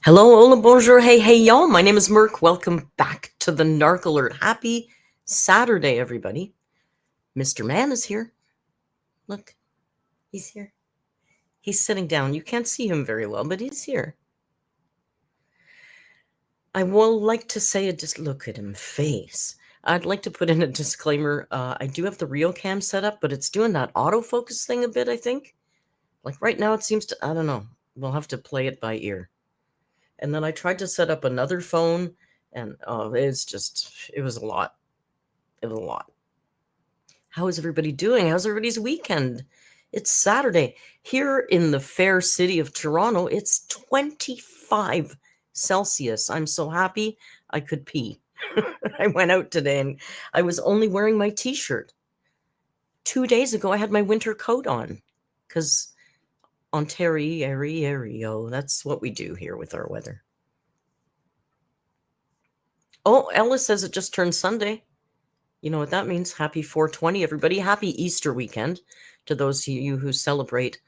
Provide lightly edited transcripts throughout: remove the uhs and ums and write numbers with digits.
Hello, hola, bonjour, hey, y'all. My name is Merc. Welcome back to the Narc Alert. Happy Saturday, everybody. Mr. Man is here. Look, he's here. He's sitting down. You can't see him very well, but he's here. I will like to say, just look at him face. I'd like to put in a disclaimer. I do have the Rio cam set up, but it's doing that autofocus thing a bit, I think. Like right now, it seems to, I don't know. We'll have to play it by ear. And then I tried to set up another phone, and it was a lot. It was a lot. How is everybody doing? How's everybody's weekend? It's Saturday. Here in the fair city of Toronto, it's 25 Celsius. I'm so happy I could pee. I went out today, and I was only wearing my t-shirt. 2 days ago, I had my winter coat on, because Ontario, that's what we do here with our weather. Oh, Ella says it just turned Sunday. You know what that means. Happy 420, everybody. Happy Easter weekend to those of you who celebrate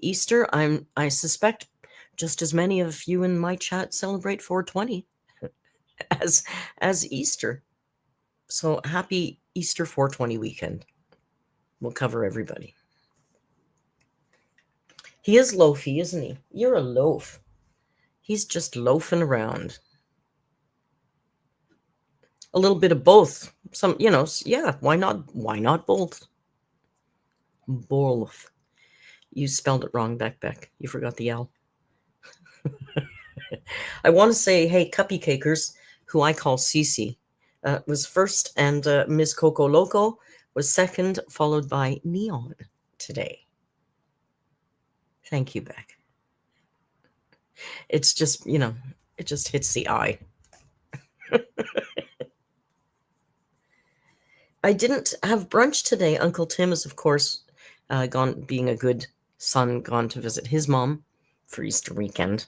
Easter. I suspect just as many of you in my chat celebrate 420 as Easter. So happy Easter 420 weekend. We'll cover everybody. He is loafy, isn't he? You're a loaf. He's just loafing around. A little bit of both. Some, yeah, why not? Why not both? Both. You spelled it wrong, Beck. You forgot the L. I want to say, hey, Cuppy Cakers, who I call Cece, was first, and Ms. Coco Loco was second, followed by Neon today. Thank you, Beck. It's just, it just hits the eye. I didn't have brunch today. Uncle Tim is, of course, gone, being a good son, gone to visit his mom for Easter weekend.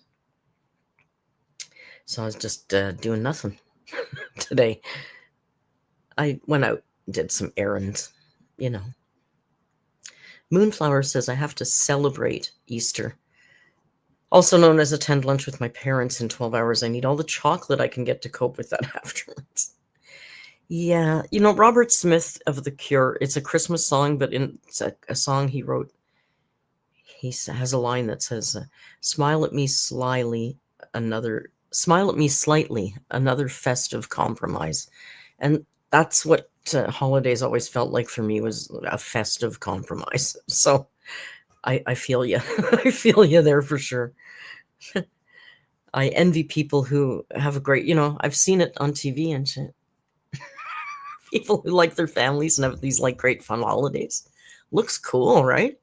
So I was just doing nothing today. I went out, did some errands, Moonflower says I have to celebrate Easter. Also known as attend lunch with my parents in 12 hours. I need all the chocolate I can get to cope with that afterwards. Yeah, Robert Smith of The Cure, it's a Christmas song, but it's a song he wrote. He has a line that says, smile at me slyly, smile at me slightly, another festive compromise. And that's what holidays always felt like for me, was a festive compromise. So I feel you. I feel you there for sure. I envy people who have a great, I've seen it on TV and shit. People who like their families and have these like great fun holidays. Looks cool, right?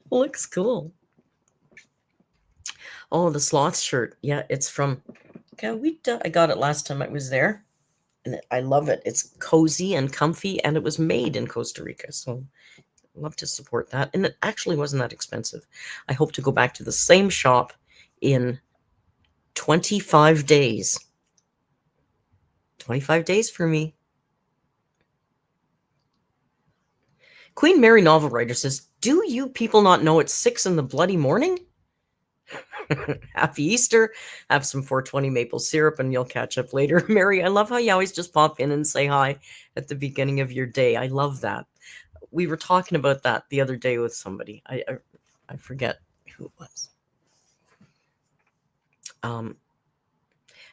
Looks cool. Oh, the sloth shirt. Yeah, it's from Kawita. I got it last time I was there. And I love it. It's cozy and comfy, and it was made in Costa Rica. So I love to support that. And it actually wasn't that expensive. I hope to go back to the same shop in 25 days. 25 days for me. Queen Mary Novel Writer says, do you people not know it's 6 in the bloody morning? Happy Easter. Have some 420 maple syrup and you'll catch up later. Mary, I love how you always just pop in and say hi at the beginning of your day. I love that. We were talking about that the other day with somebody. I forget who it was.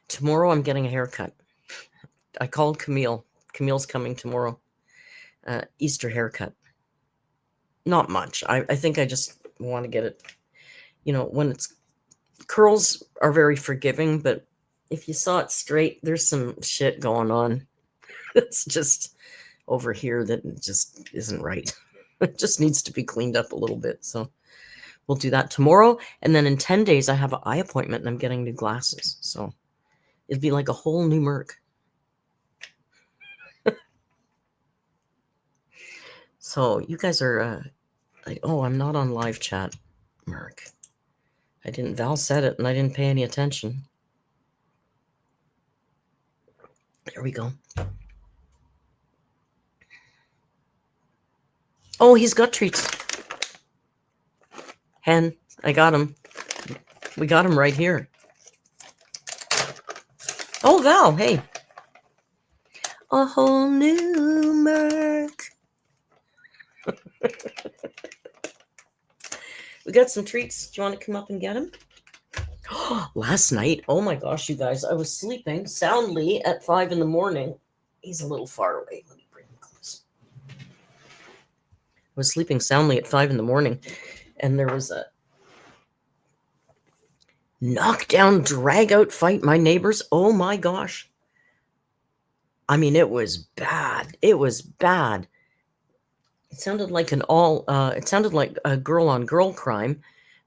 Tomorrow I'm getting a haircut. I called Camille. Camille's coming tomorrow. Easter haircut. Not much. I think I just want to get it, when it's curls are very forgiving, but if you saw it straight, there's some shit going on. It's just over here that just isn't right. It just needs to be cleaned up a little bit. So we'll do that tomorrow. And then in 10 days, I have an eye appointment and I'm getting new glasses. So it'd be like a whole new Merc. So you guys are, I'm not on live chat, Merc. Val said it and I didn't pay any attention. There we go. Oh, he's got treats. Hen, I got him. We got him right here. Oh, Val, hey. A whole new Merc. We got some treats. Do you want to come up and get them? Last night, oh my gosh, you guys, I was sleeping soundly at 5 in the morning. He's a little far away. Let me bring him close. I was sleeping soundly at 5 in the morning, and there was a knockdown, drag-out fight. My neighbors, oh my gosh. I mean, it was bad. It was bad. It sounded like it sounded like a girl-on-girl crime,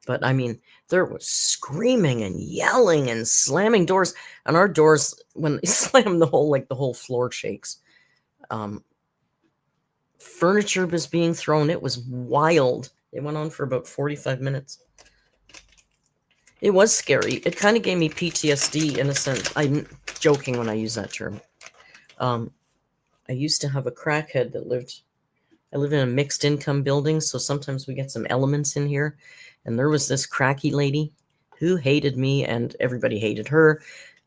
but I mean, there was screaming and yelling and slamming doors. And our doors, when they slam, the whole floor shakes. Furniture was being thrown. It was wild. It went on for about 45 minutes. It was scary. It kind of gave me PTSD in a sense. I'm joking when I use that term. I used to have a crackhead that I live in a mixed income building, so sometimes we get some elements in here. And there was this cracky lady who hated me and everybody hated her.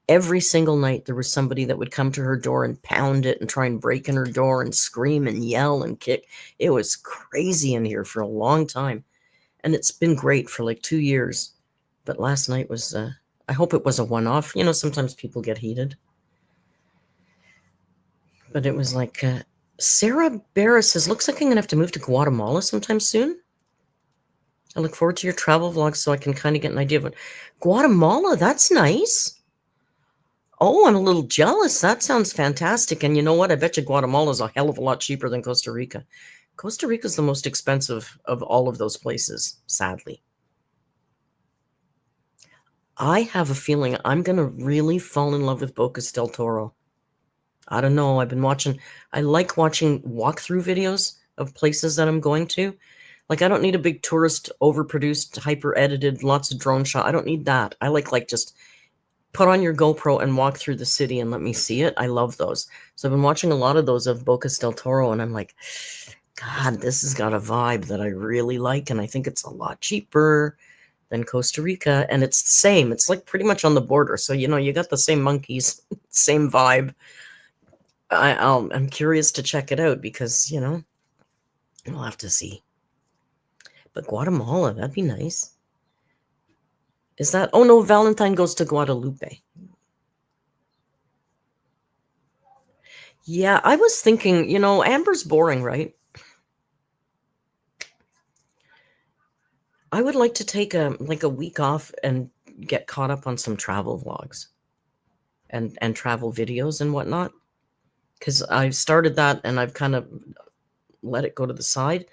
Every single night there was somebody that would come to her door and pound it and try and break in her door and scream and yell and kick. It was crazy in here for a long time. And it's been great for like 2 years. But last night was, I hope it was a one-off. Sometimes people get heated. But it was like, Sarah Barra says, looks like I'm going to have to move to Guatemala sometime soon. I look forward to your travel vlogs so I can kind of get an idea of it. Guatemala, that's nice. Oh, I'm a little jealous. That sounds fantastic. And you know what? I bet you Guatemala is a hell of a lot cheaper than Costa Rica. Costa Rica is the most expensive of all of those places, sadly. I have a feeling I'm going to really fall in love with Bocas del Toro. I don't know. I like watching walkthrough videos of places that I'm going to. Like, I don't need a big tourist, overproduced, hyper-edited, lots of drone shot. I don't need that. I like just put on your GoPro and walk through the city and let me see it. I love those. So I've been watching a lot of those of Bocas del Toro, and I'm like, God, this has got a vibe that I really like, and I think it's a lot cheaper than Costa Rica, and it's the same. It's like pretty much on the border. So, you got the same monkeys, same vibe. I'm curious to check it out because, we'll have to see. But Guatemala, that'd be nice. Is that... Oh, no, Valentine goes to Guadalupe. Yeah, I was thinking, Amber's boring, right? I would like to take a week off and get caught up on some travel vlogs. and travel videos and whatnot. Because I started that and I've kind of let it go to the side.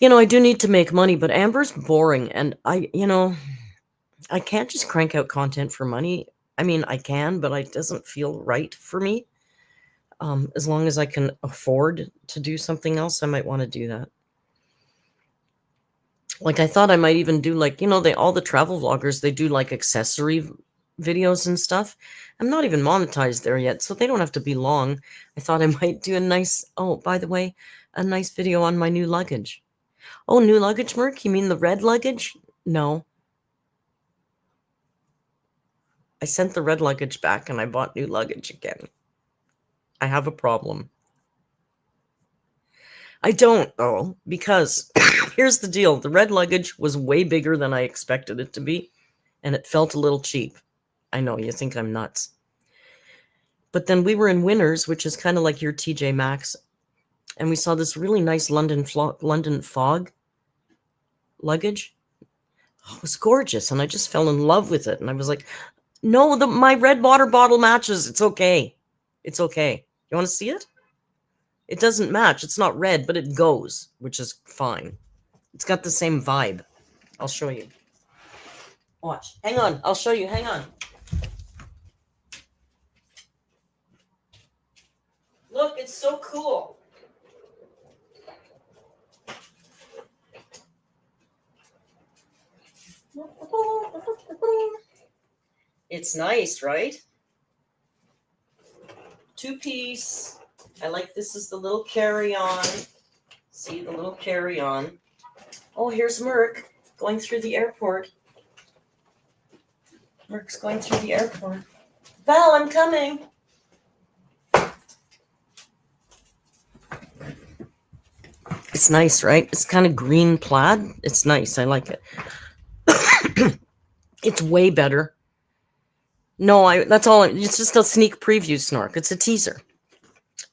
I do need to make money, but Amber's boring, and I can't just crank out content for money. I mean, I can, but it doesn't feel right for me. As long as I can afford to do something else, I might want to do that. Like, I thought I might even do, like, all the travel vloggers, they do like accessory videos and stuff. I'm not even monetized there yet, so they don't have to be long. I thought I might do a nice, oh, by the way, a nice video on my new luggage. Oh, new luggage, Merc? You mean the red luggage? No. I sent the red luggage back and I bought new luggage again. I have a problem. I don't, though, because here's the deal. The red luggage was way bigger than I expected it to be, and it felt a little cheap. I know, you think I'm nuts. But then we were in Winners, which is kind of like your TJ Maxx, and we saw this really nice London fog luggage. Oh, it was gorgeous, and I just fell in love with it. And I was like, no, my red water bottle matches. It's okay. It's okay. You want to see it? It doesn't match. It's not red, but it goes, which is fine. It's got the same vibe. I'll show you. Watch. Hang on. I'll show you. Hang on. Look, it's so cool. It's nice, right? 2-piece. I like this is the little carry-on. See the little carry-on. Oh, here's Merc going through the airport. Merc's going through the airport. Val, I'm coming. It's nice, right? It's kind of green plaid. It's nice. I like it. It's way better. No, that's all. It's just a sneak preview, Snork. It's a teaser.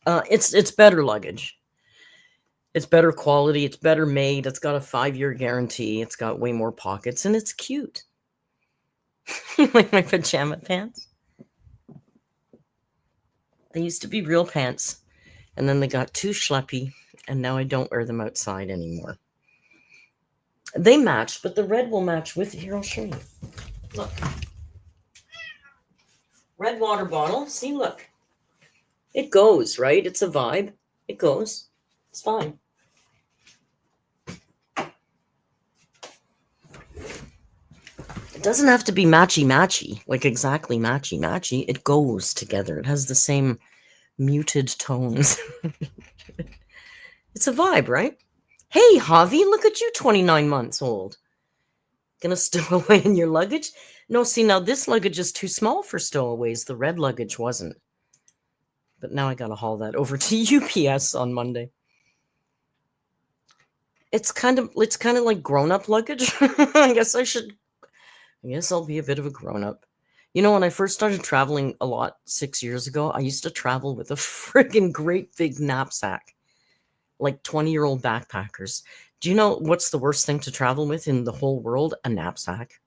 It's better luggage. It's better quality. It's better made. It's got a 5-year guarantee. It's got way more pockets, and it's cute. Like my pajama pants. They used to be real pants, and then they got too schleppy, and now I don't wear them outside anymore. They match, but the red will match with. Here, I'll show you. Look. Red water bottle. See, look. It goes, right? It's a vibe. It goes. It's fine. It doesn't have to be matchy-matchy, like exactly matchy-matchy. It goes together. It has the same muted tones. It's a vibe, right? Hey, Javi, look at you, 29 months old. Gonna stow away in your luggage? No, see, now this luggage is too small for stowaways. The red luggage wasn't. But now I gotta haul that over to UPS on Monday. It's kind of like grown-up luggage. I guess I'll be a bit of a grown-up. When I first started traveling a lot 6 years ago, I used to travel with a friggin' great big knapsack. Like 20-year-old backpackers. Do you know what's the worst thing to travel with in the whole world? A knapsack.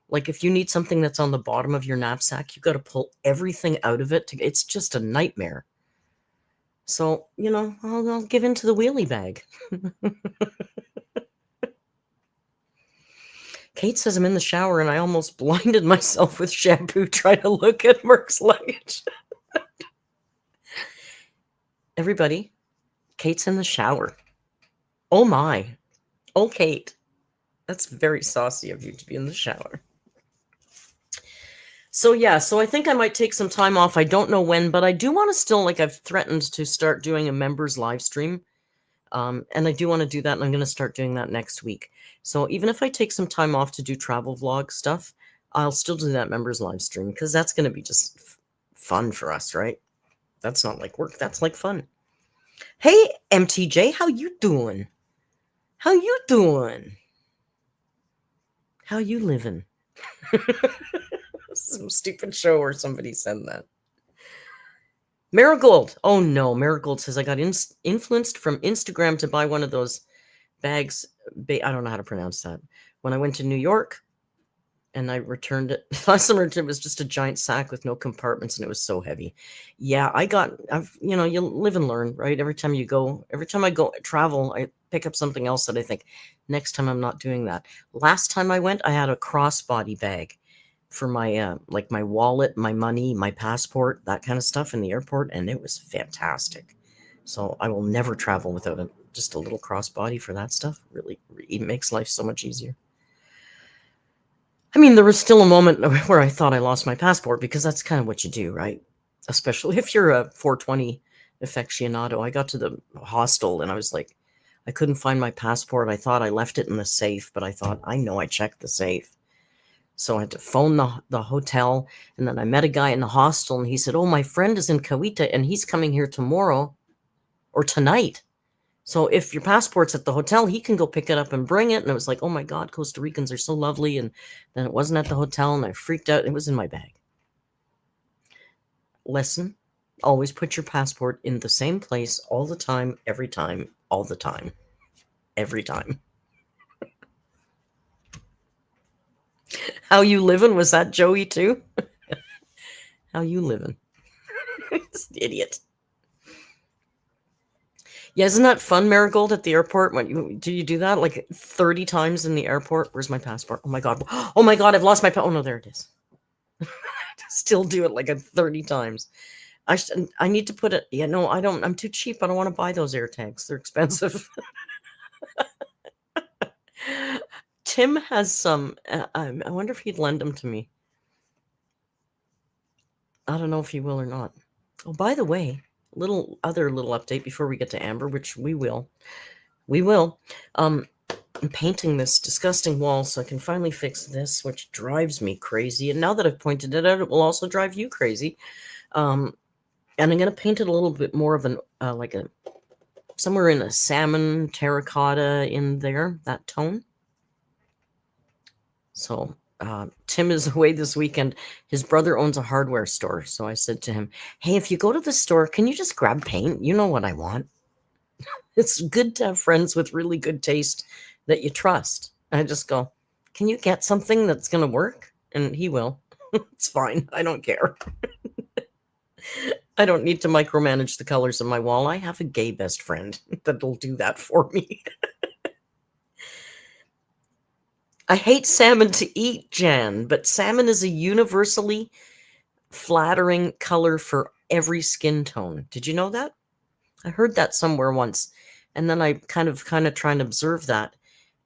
Like, if you need something that's on the bottom of your knapsack, you got to pull everything out of it. It's just a nightmare. So, I'll give in to the wheelie bag. Kate says I'm in the shower and I almost blinded myself with shampoo trying to look at Merc's luggage. Everybody, Kate's in the shower. Oh my. Oh, Kate. That's very saucy of you to be in the shower. So I think I might take some time off. I don't know when, but I do want to still, I've threatened to start doing a members live stream. And I do want to do that, and I'm going to start doing that next week. So even if I take some time off to do travel vlog stuff, I'll still do that members live stream because that's going to be just fun for us, right? That's not like work. That's like fun. Hey, MTJ, how you doing? How you doing? How you living? Some stupid show where somebody said that. Marigold. Oh no, Marigold says I got influenced from Instagram to buy one of those bags. I don't know how to pronounce that. When I went to New York, and I returned it. Last time it was just a giant sack with no compartments, and it was so heavy. Yeah, you live and learn, right? Every time I go travel, I pick up something else that I think, next time I'm not doing that. Last time I went, I had a crossbody bag for my like my wallet, my money, my passport, that kind of stuff in the airport, and it was fantastic. So I will never travel without just a little crossbody for that stuff. Really, it makes life so much easier. I mean, there was still a moment where I thought I lost my passport, because that's kind of what you do, right? Especially if you're a 420 aficionado. I got to the hostel and I was like, I couldn't find my passport. I thought I left it in the safe, but I thought, I know I checked the safe. So I had to phone the hotel, and then I met a guy in the hostel, and he said, "Oh, my friend is in Kawita, and he's coming here tomorrow or tonight. So if your passport's at the hotel, he can go pick it up and bring it." And I was like, "Oh my God, Costa Ricans are so lovely." And then it wasn't at the hotel, and I freaked out. It was in my bag. Lesson: always put your passport in the same place all the time, every time, all the time, every time. How you living? Was that Joey too? How you living? Idiot. Yeah, isn't that fun, Marigold, at the airport? Do you do that like 30 times in the airport? Where's my passport? Oh my God. Oh my God, I've lost my oh no, there it is. Still do it like 30 times. I need to put it. Yeah, no, I don't. I'm too cheap. I don't want to buy those air tags. They're expensive. Tim has some. I wonder if he'd lend them to me. I don't know if he will or not. Oh, by the way, other little update before we get to Amber, which we will. We will. I'm painting this disgusting wall so I can finally fix this, which drives me crazy. And now that I've pointed it out, it will also drive you crazy. And I'm going to paint it a little bit more of an somewhere in a salmon terracotta in there, that tone. So Tim is away this weekend. His brother owns a hardware store. So I said to him, "Hey, if you go to the store, can you just grab paint? You know what I want." It's good to have friends with really good taste that you trust. I just go, "Can you get something that's going to work?" And he will. It's fine. I don't care. I don't need to micromanage the colors of my wall. I have a gay best friend that'll do that for me. I hate salmon to eat, Jan, but salmon is a universally flattering color for every skin tone. Did you know that? I heard that somewhere once, and then I kind of trying to observe that.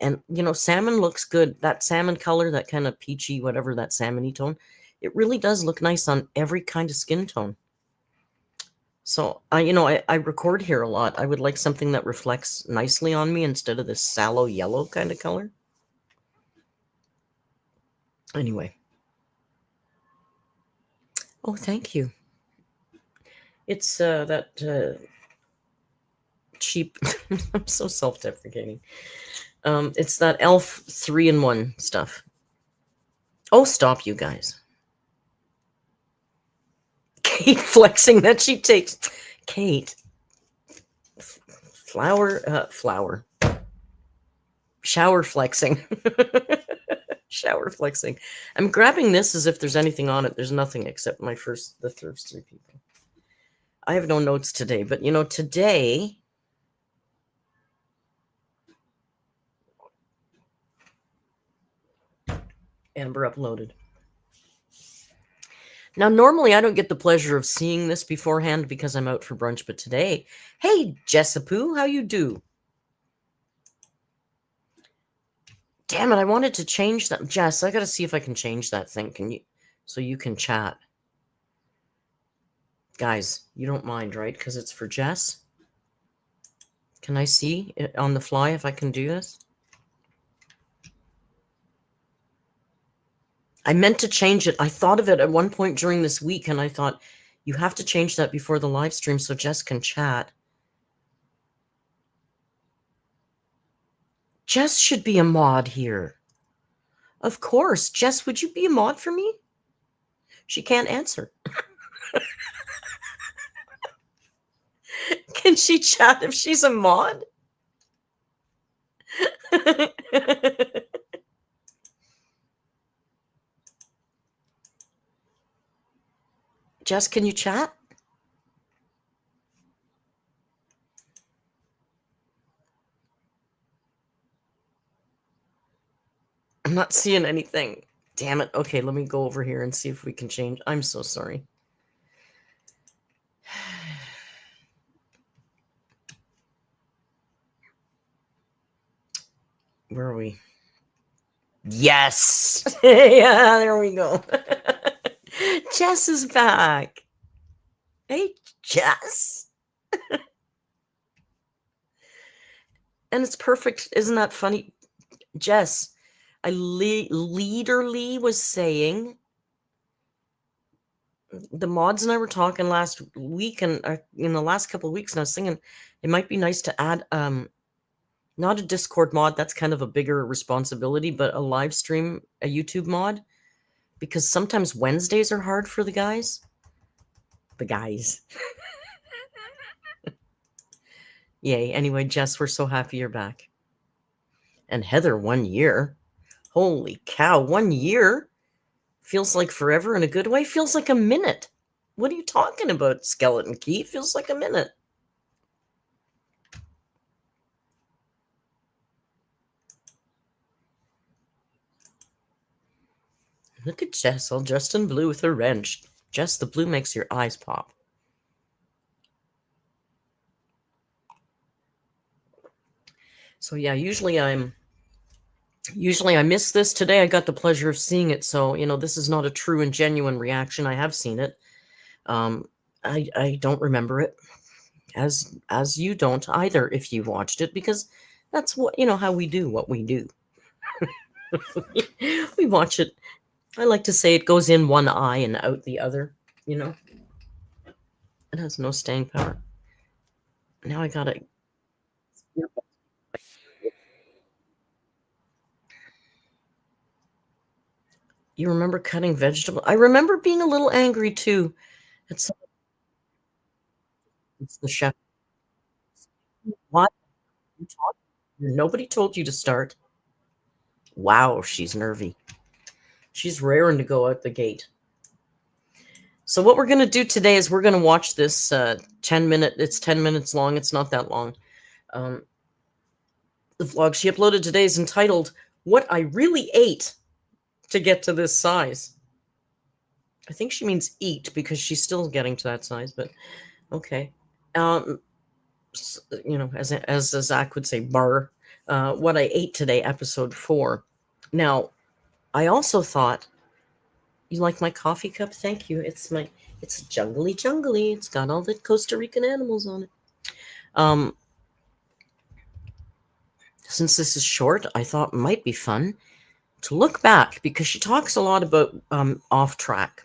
And salmon looks good. That salmon color, that kind of peachy, whatever, that salmony tone, it really does look nice on every kind of skin tone. So I record here a lot. I would like something that reflects nicely on me instead of this sallow yellow kind of color. Anyway. Oh, thank you. It's that cheap. I'm so self-deprecating. It's that elf 3-in-1 stuff. Oh, stop, you guys. Kate flexing that she takes. Kate. Flower. Shower flexing. Shower flexing. I'm grabbing this as if there's anything on it. There's nothing except the first 3 people. I have no notes today, but today Amber uploaded. Now, normally I don't get the pleasure of seeing this beforehand because I'm out for brunch, but today, hey, Jessapoo, how you do? Damn it, I wanted to change that. Jess, I gotta see if I can change that thing. Can you? So you can chat. Guys, you don't mind, right? Because it's for Jess? Can I see it on the fly if I can do this? I meant to change it. I thought of it at one point during this week, and I thought, you have to change that before the live stream so Jess can chat. Jess should be a mod here. Of course. Jess, would you be a mod for me? She can't answer. Can she chat if she's a mod? Jess, can you chat? I'm not seeing anything. Damn it. Okay, let me go over here and see if we can change. I'm so sorry. Where are we? Yes. Yeah, there we go. Jess is back. Hey, Jess. And it's perfect. Isn't that funny? Jess, Leader Lee was saying, the mods and I were talking last week and in the last couple of weeks, and I was thinking it might be nice to add not a Discord mod, that's kind of a bigger responsibility, but a live stream, a YouTube mod, because sometimes Wednesdays are hard for the guys. Yay. Anyway, Jess, we're so happy you're back. And Heather, 1 year. Holy cow, 1 year? Feels like forever in a good way. Feels like a minute. What are you talking about, Skeleton Key? Feels like a minute. Look at Jess, all dressed in blue with her wrench. Jess, the blue makes your eyes pop. So yeah, usually I miss this. Today I got the pleasure of seeing it, so this is not a true and genuine reaction. I have seen it. I don't remember it, as you don't either if you watched it, because that's what how we do what we do. We watch it. I like to say it goes in one eye and out the other. It has no staying power. Now I gotta. You remember cutting vegetable? I remember being a little angry too. It's the chef. What? Nobody told you to start. Wow, she's nervy. She's raring to go out the gate. So what we're going to do today is we're going to watch this 10-minute. It's 10 minutes long. It's not that long. The vlog she uploaded today is entitled "What I Really Ate to Get to This Size." I think she means eat because she's still getting to that size, but okay. As Zach would say, bar. What I ate today, episode 4. Now, I also thought, you like my coffee cup? Thank you. It's jungly. It's got all the Costa Rican animals on it. Since this is short, I thought it might be fun to look back, because she talks a lot about off track.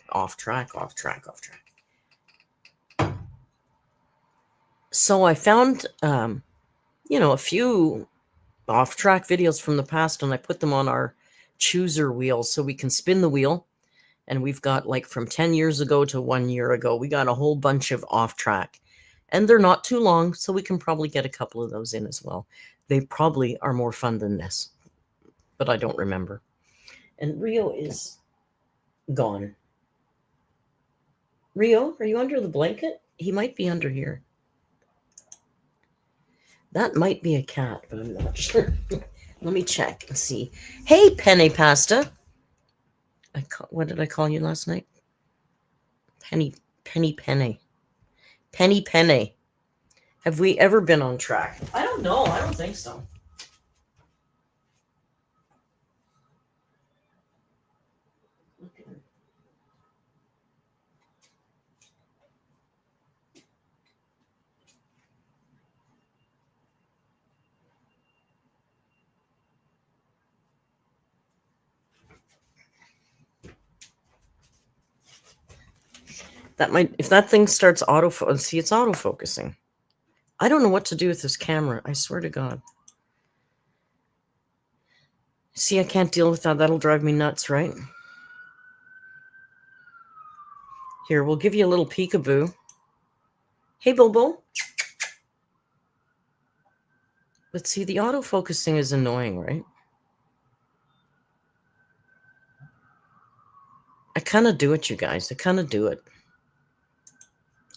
So I found a few off track videos from the past, and I put them on our chooser wheel so we can spin the wheel. And we've got, like, from 10 years ago to 1 year ago, we got a whole bunch of off track, and they're not too long, so we can probably get a couple of those in as well. They probably are more fun than this, but I don't remember. And Rio is gone. Rio, are you under the blanket? He might be under here. That might be a cat, but I'm not sure. Let me check and see. Hey, Penne Pasta. What did I call you last night? Penny Penne. Have we ever been on track? I don't know. I don't think so. That might, if that thing starts see, it's autofocusing. I don't know what to do with this camera. I swear to God. See, I can't deal with that. That'll drive me nuts, right? Here, we'll give you a little peekaboo. Hey, Bobo. But see, the autofocusing is annoying, right? I kind of do it, you guys. I kind of do it.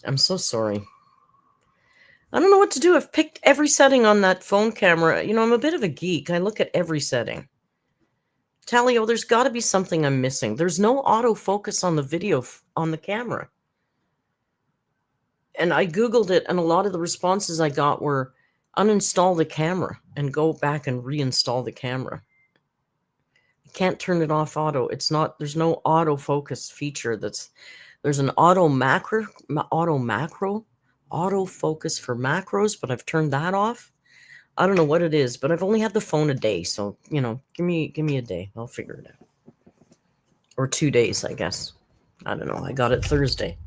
I'm so sorry. I don't know what to do. I've picked every setting on that phone camera. You know, I'm a bit of a geek. I look at every setting. Talio, there's got to be something I'm missing. There's no autofocus on the video on the camera. And I Googled it, and a lot of the responses I got were uninstall the camera and go back and reinstall the camera. You can't turn it off auto. It's not, there's no autofocus feature there's an autofocus for macros, but I've turned that off. I don't know what it is, but I've only had the phone a day, so you know, give me a day. I'll figure it out. Or 2 days, I guess. I don't know. I got it Thursday.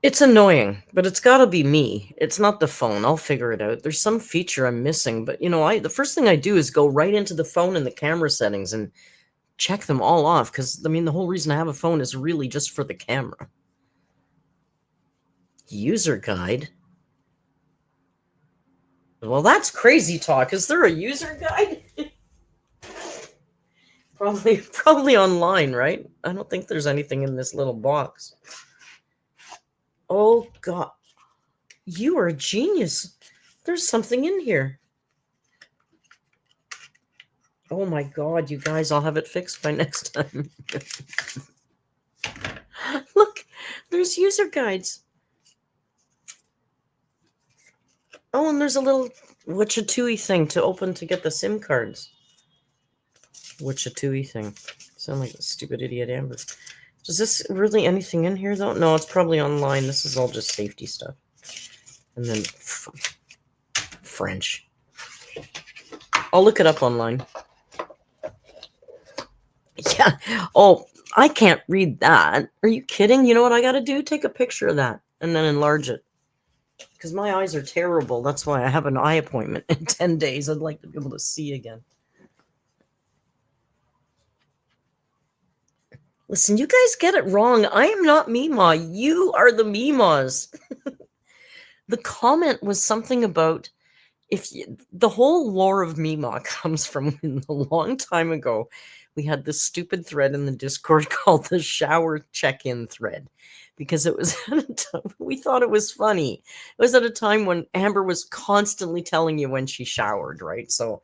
It's annoying, but it's got to be me. It's not the phone. I'll figure it out. There's some feature I'm missing, but you know, the first thing I do is go right into the phone and the camera settings and check them all off, because I mean, the whole reason I have a phone is really just for the camera. User guide. Well, that's crazy talk. Is there a user guide? Probably online, right? I don't think there's anything in this little box. Oh God, you are a genius. There's something in here. Oh my God, you guys, I'll have it fixed by next time. Look, there's user guides. Oh, and there's a little Witchatui thing to open to get the SIM cards. Witchatui thing. Sound like a stupid idiot Amber. Is this really anything in here, though? No, it's probably online. This is all just safety stuff. And then French. I'll look it up online. Yeah. Oh, I can't read that. Are you kidding? You know what I got to do? Take a picture of that and then enlarge it. Because my eyes are terrible. That's why I have an eye appointment in 10 days. I'd like to be able to see again. Listen, you guys get it wrong. I am not Mima. You are the Mimas. The comment was something about the whole lore of Mima comes from a long time ago. We had this stupid thread in the Discord called the shower check-in thread, because it was at a time, we thought it was funny. It was at a time when Amber was constantly telling you when she showered, right? So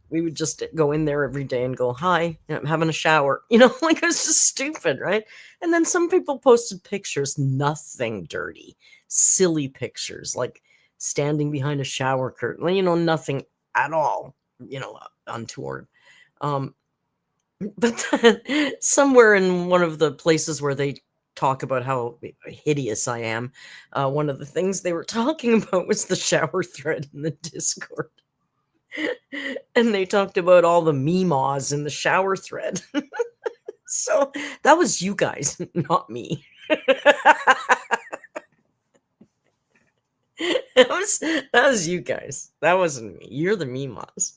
we would just go in there every day and go, hi, I'm having a shower. You know, like it was just stupid, right? And then some people posted pictures, nothing dirty, silly pictures, like standing behind a shower curtain, you know, nothing at all, you know, untoward. But then somewhere in one of the places where they talk about how hideous I am, one of the things they were talking about was the shower thread in the Discord. And they talked about all the meemaws in the shower thread. So that was you guys, not me. That was you guys. That wasn't me. You're the meemaws.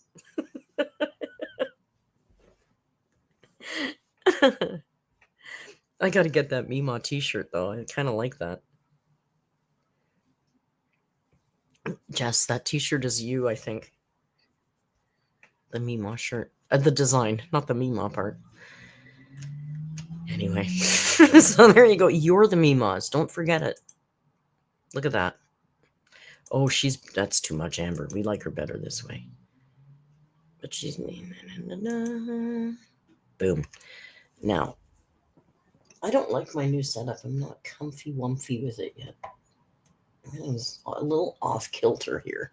I gotta get that Meemaw t-shirt though. I kind of like that. Jess, that t-shirt is you, I think. The Meemaw shirt. The design, not the Meemaw part. Anyway. So there you go. You're the Meemaws. Don't forget it. Look at that. Oh, that's too much, Amber. We like her better this way. But she's... Boom. Now, I don't like my new setup. I'm not comfy-wumpy with it yet. Everything's a little off-kilter here.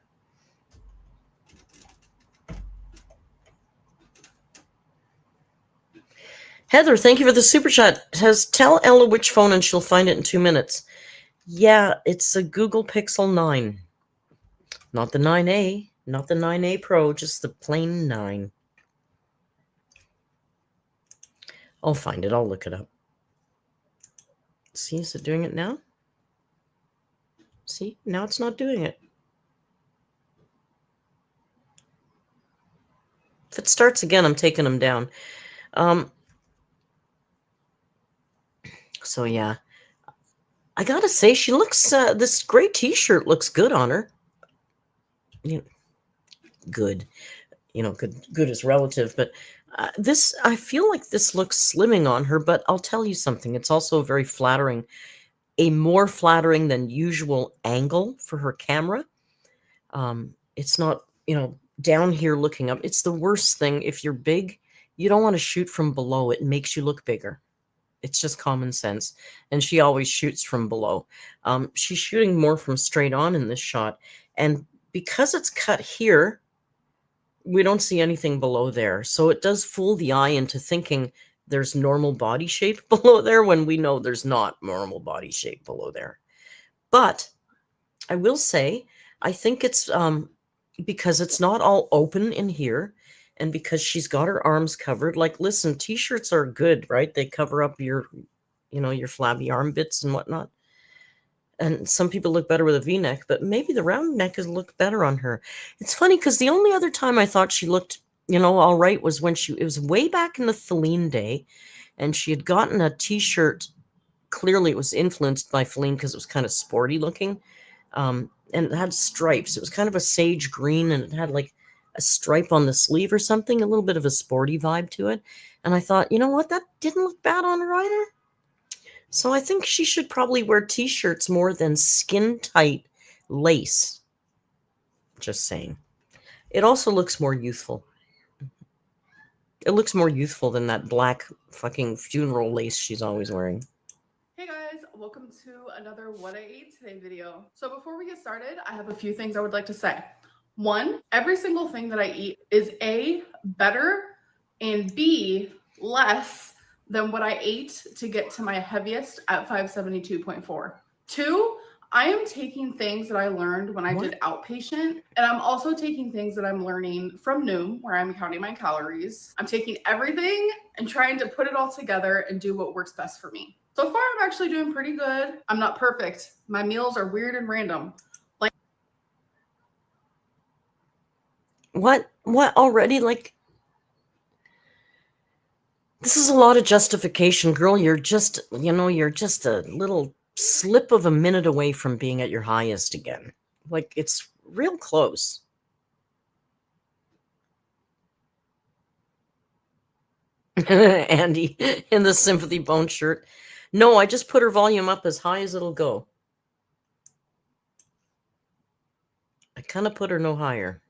Heather, thank you for the super chat. Tell Ella which phone and she'll find it in 2 minutes. Yeah, it's a Google Pixel 9. Not the 9A, not the 9A Pro, just the plain 9. I'll find it. I'll look it up. See, is it doing it now? See, now it's not doing it. If it starts again, I'm taking them down. So yeah, I gotta say, she looks, this gray t-shirt looks good on her. You know, good. You know, good is relative, but this, I feel like this looks slimming on her, but I'll tell you something. It's also very flattering. a more flattering than usual angle for her camera. It's not, down here looking up. It's the worst thing. If you're big, you don't want to shoot from below. It makes you look bigger. It's just common sense. And she always shoots from below. She's shooting more from straight on in this shot. And because it's cut here, we don't see anything below there. So it does fool the eye into thinking there's normal body shape below there when we know there's not normal body shape below there. But I will say, I think it's because it's not all open in here, and because she's got her arms covered. Like, listen, t-shirts are good, right? They cover up your flabby arm bits and whatnot. And some people look better with a v-neck, but maybe the round neck is look better on her. It's funny because the only other time I thought she looked, all right was when it was way back in the Feline day, and she had gotten a t-shirt. Clearly it was influenced by Feline because it was kind of sporty looking. And it had stripes. It was kind of a sage green, and it had like a stripe on the sleeve or something, a little bit of a sporty vibe to it. And I thought, you know what? That didn't look bad on her either. So I think she should probably wear t-shirts more than skin-tight lace. Just saying. It also looks more youthful. It looks more youthful than that black fucking funeral lace she's always wearing. Hey guys, welcome to another What I Ate Today video. So before we get started, I have a few things I would like to say. One, every single thing that I eat is A, better, and B, less than what I ate to get to my heaviest at 572.4. Two, I am taking things that I learned when I did outpatient, and I'm also taking things that I'm learning from Noom, where I'm counting my calories. I'm taking everything and trying to put it all together and do what works best for me. So far, I'm actually doing pretty good. I'm not perfect. My meals are weird and random. What already? Like, this is a lot of justification, girl. You're just a little slip of a minute away from being at your highest again. Like, it's real close. Andy in the Sympathy Bone shirt. No, I just put her volume up as high as it'll go. I kind of put her no higher.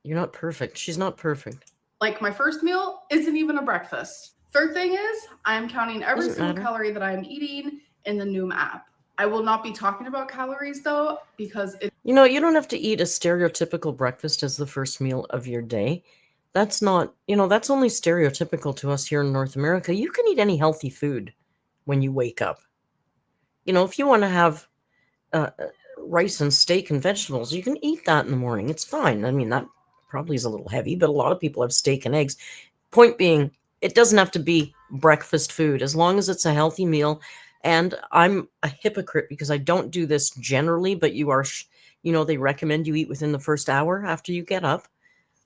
You're not perfect. She's not perfect. Like, my first meal isn't even a breakfast. Third thing is, I'm counting every single calorie that I'm eating in the Noom app. I will not be talking about calories though, because you don't have to eat a stereotypical breakfast as the first meal of your day. That's not, that's only stereotypical to us here in North America. You can eat any healthy food when you wake up. If you want to have rice and steak and vegetables, you can eat that in the morning. It's fine. I mean, that probably is a little heavy, but a lot of people have steak and eggs. Point being, it doesn't have to be breakfast food as long as it's a healthy meal. And I'm a hypocrite because I don't do this generally, but you are, they recommend you eat within the first hour after you get up.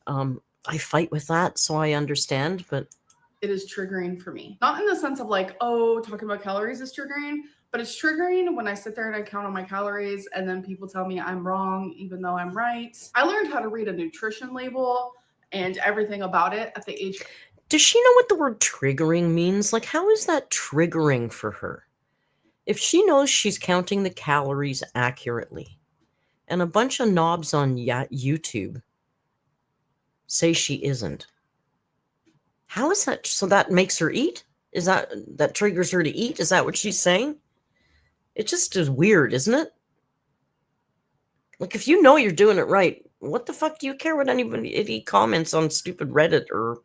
I fight with that, so I understand, but it is triggering for me. Not in the sense of like, oh, talking about calories is triggering, but it's triggering when I sit there and I count on my calories and then people tell me I'm wrong, even though I'm right. I learned how to read a nutrition label and everything about it at the age. Does she know what the word triggering means? Like, how is that triggering for her? If she knows she's counting the calories accurately, and a bunch of knobs on YouTube say she isn't, how is that? So that makes her eat? Is that triggers her to eat? Is that what she's saying? It just is weird, isn't it? Like, if you know you're doing it right, what the fuck do you care what anybody comments on stupid Reddit or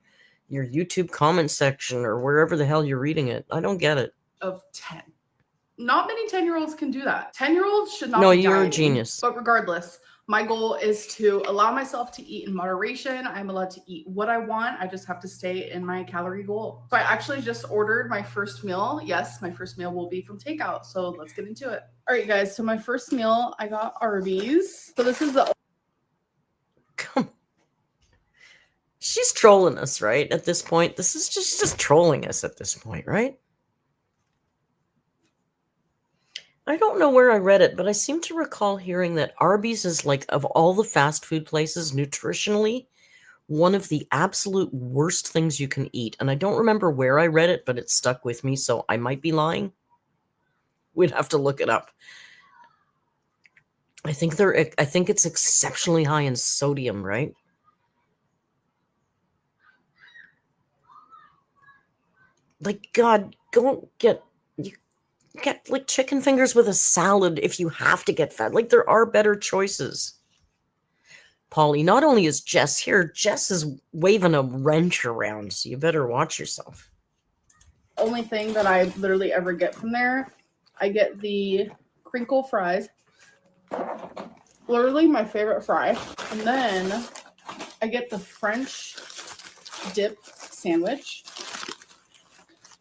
your YouTube comment section or wherever the hell you're reading it? I don't get it. Of 10. Not many 10-year-olds can do that. 10-year-olds should not be dieting. No, you're a genius. But regardless, my goal is to allow myself to eat in moderation. I'm allowed to eat what I want. I just have to stay in my calorie goal. So I actually just ordered my first meal. Yes, my first meal will be from takeout. So let's get into it. All right, guys. So my first meal, I got Arby's. So this is the... Come on. She's trolling us, right? At this point, this is just trolling us at this point, right? I don't know where I read it, but I seem to recall hearing that Arby's is, like, of all the fast food places, nutritionally, one of the absolute worst things you can eat. And I don't remember where I read it, but it stuck with me, so I might be lying. We'd have to look it up. I think it's exceptionally high in sodium, right? Like, God, go get like chicken fingers with a salad if you have to get fat. Like, there are better choices. Polly, not only is Jess here, Jess is waving a wrench around, so you better watch yourself. Only thing that I literally ever get from there, I get the crinkle fries. Literally my favorite fry. And then I get the French dip sandwich,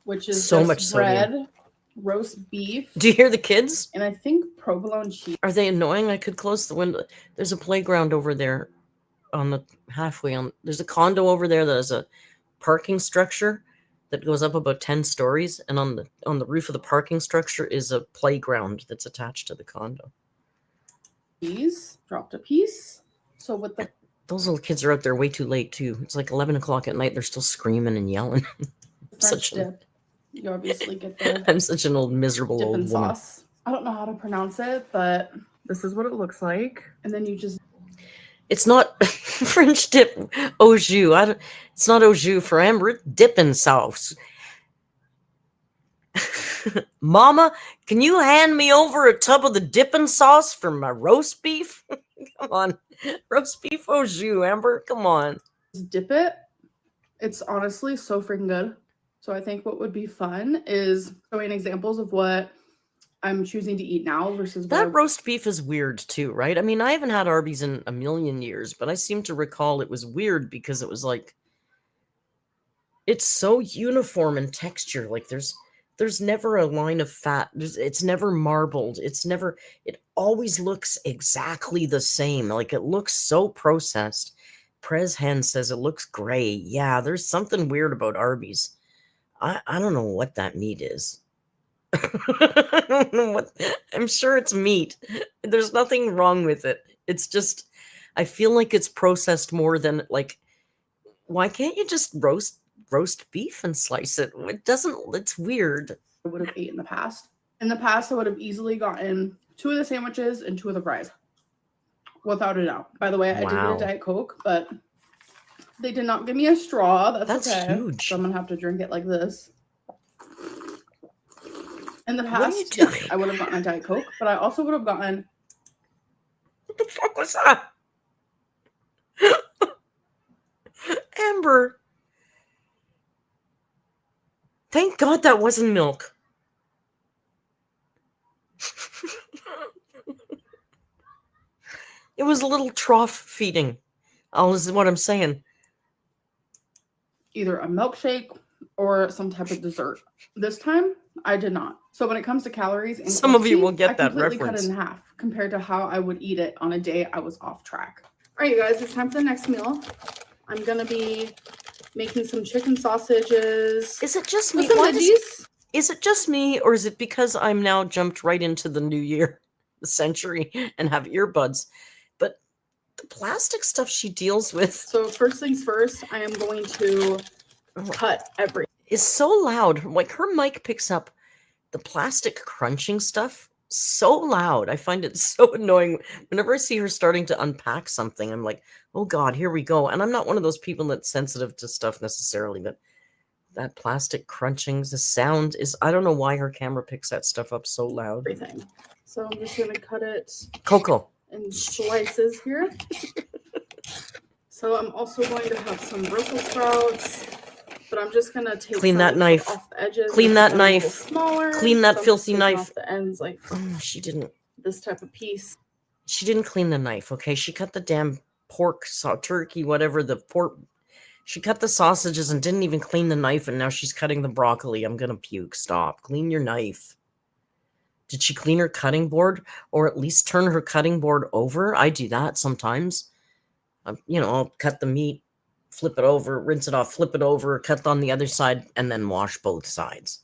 which is so just much bread, sodium. roast beef. Do you hear the kids? And I think provolone cheese. Are they annoying? I could close the window. There's a playground over there on the halfway on. There's a condo over there that has a parking structure that goes up about 10 stories, and on the roof of the parking structure is a playground that's attached to the condo. Cheese, dropped a piece. So with the those little kids are out there way too late too. It's like 11 o'clock at night. They're still screaming and yelling. French dip, you obviously get the I'm such an old miserable dip old and woman. sauce. I don't know how to pronounce it, but this is what it looks like. And then you just... It's not French dip au jus. It's not au jus for Amber. It's dipping sauce. Mama, can you hand me over a tub of the dipping sauce for my roast beef? Come on. Roast beef au jus, Amber. Come on. Dip it. It's honestly so freaking good. So I think what would be fun is showing examples of what I'm choosing to eat now versus that roast beef is weird too, right? I mean, I haven't had Arby's in a million years, but I seem to recall it was weird because it was like, it's so uniform in texture. Like there's never a line of fat. It's never marbled. It always looks exactly the same. Like it looks so processed. Prez Hen says it looks gray. Yeah, there's something weird about Arby's. I don't know what that meat is. I don't know what. I'm sure it's meat. There's nothing wrong with it. It's just, I feel like it's processed more than like. Why can't you just roast beef and slice it? It doesn't. It's weird. I would have ate in the past. In the past, I would have easily gotten 2 of the sandwiches and 2 of the fries, without a doubt. By the way, I did get a Diet Coke, but they did not give me a straw. That's okay. Huge. So I'm gonna have to drink it like this. In the past, yes, I would have gotten a Diet Coke, but I also would have gotten... What the fuck was that? Amber. Thank God that wasn't milk. It was a little trough feeding. This is what I'm saying. Either a milkshake or some type of dessert. This time, I did not. So when it comes to calories, and some of you will get that reference. I completely cut it in half compared to how I would eat it on a day I was off track. All right, you guys, it's time for the next meal. I'm gonna be making some chicken sausages. Is it just me? Is it just me, or is it because I'm now jumped right into the new year, the century, and have earbuds? But the plastic stuff she deals with. So first things first, I am going to cut everything. Is so loud. Like her mic picks up the plastic crunching stuff so loud. I find it so annoying. Whenever I see her starting to unpack something, I'm like, oh God, here we go. And I'm not one of those people that's sensitive to stuff necessarily, but that plastic crunching, the sound is, I don't know why her camera picks that stuff up so loud. Everything. So I'm just going to cut it Coco in slices here. So I'm also going to have some Brussels sprouts. But I'm just gonna take clean that knife off the edges. Clean that knife. Smaller. Clean that filthy knife. Off the ends, like she didn't. This type of piece. She didn't clean the knife. Okay, she cut the damn pork, turkey, whatever the pork. She cut the sausages and didn't even clean the knife, and now she's cutting the broccoli. I'm gonna puke. Stop. Clean your knife. Did she clean her cutting board, or at least turn her cutting board over? I do that sometimes. I'll cut the meat. Flip it over, rinse it off, flip it over, cut on the other side, and then wash both sides.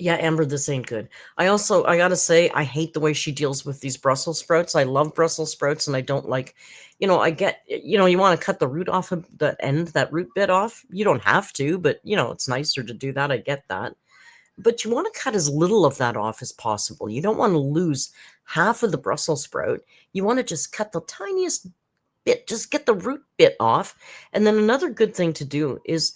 Yeah, Amber, this ain't good. I gotta say, I hate the way she deals with these Brussels sprouts. I love Brussels sprouts, and I don't like, I get, you want to cut the root off of the end, that root bit off. You don't have to, but, it's nicer to do that. I get that. But you want to cut as little of that off as possible. You don't want to lose half of the Brussels sprout. You want to just cut the tiniest bit, just get the root bit off. And then another good thing to do is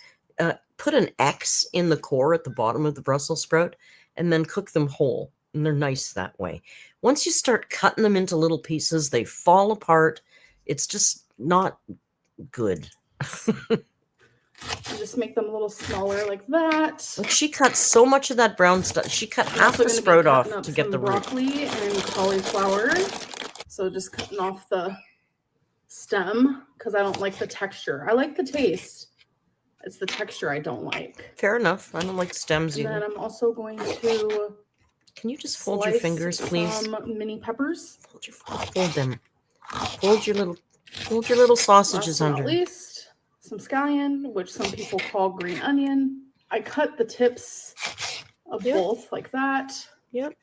put an X in the core at the bottom of the Brussels sprout and then cook them whole. And they're nice that way. Once you start cutting them into little pieces, they fall apart. It's just not good. Just make them a little smaller like that. Like she cut so much of that brown stuff. She cut half the sprout off to get the broccoli and cauliflower. So just cutting off the stem because I don't like the texture. I like the taste. It's the texture I don't like. Fair enough. I don't like stems either. And then I'm also going to. Can you just fold your fingers, please? Some mini peppers. Fold them. Fold your little sausages under. At least some scallion, which some people call green onion. I cut the tips of both like that. Yep.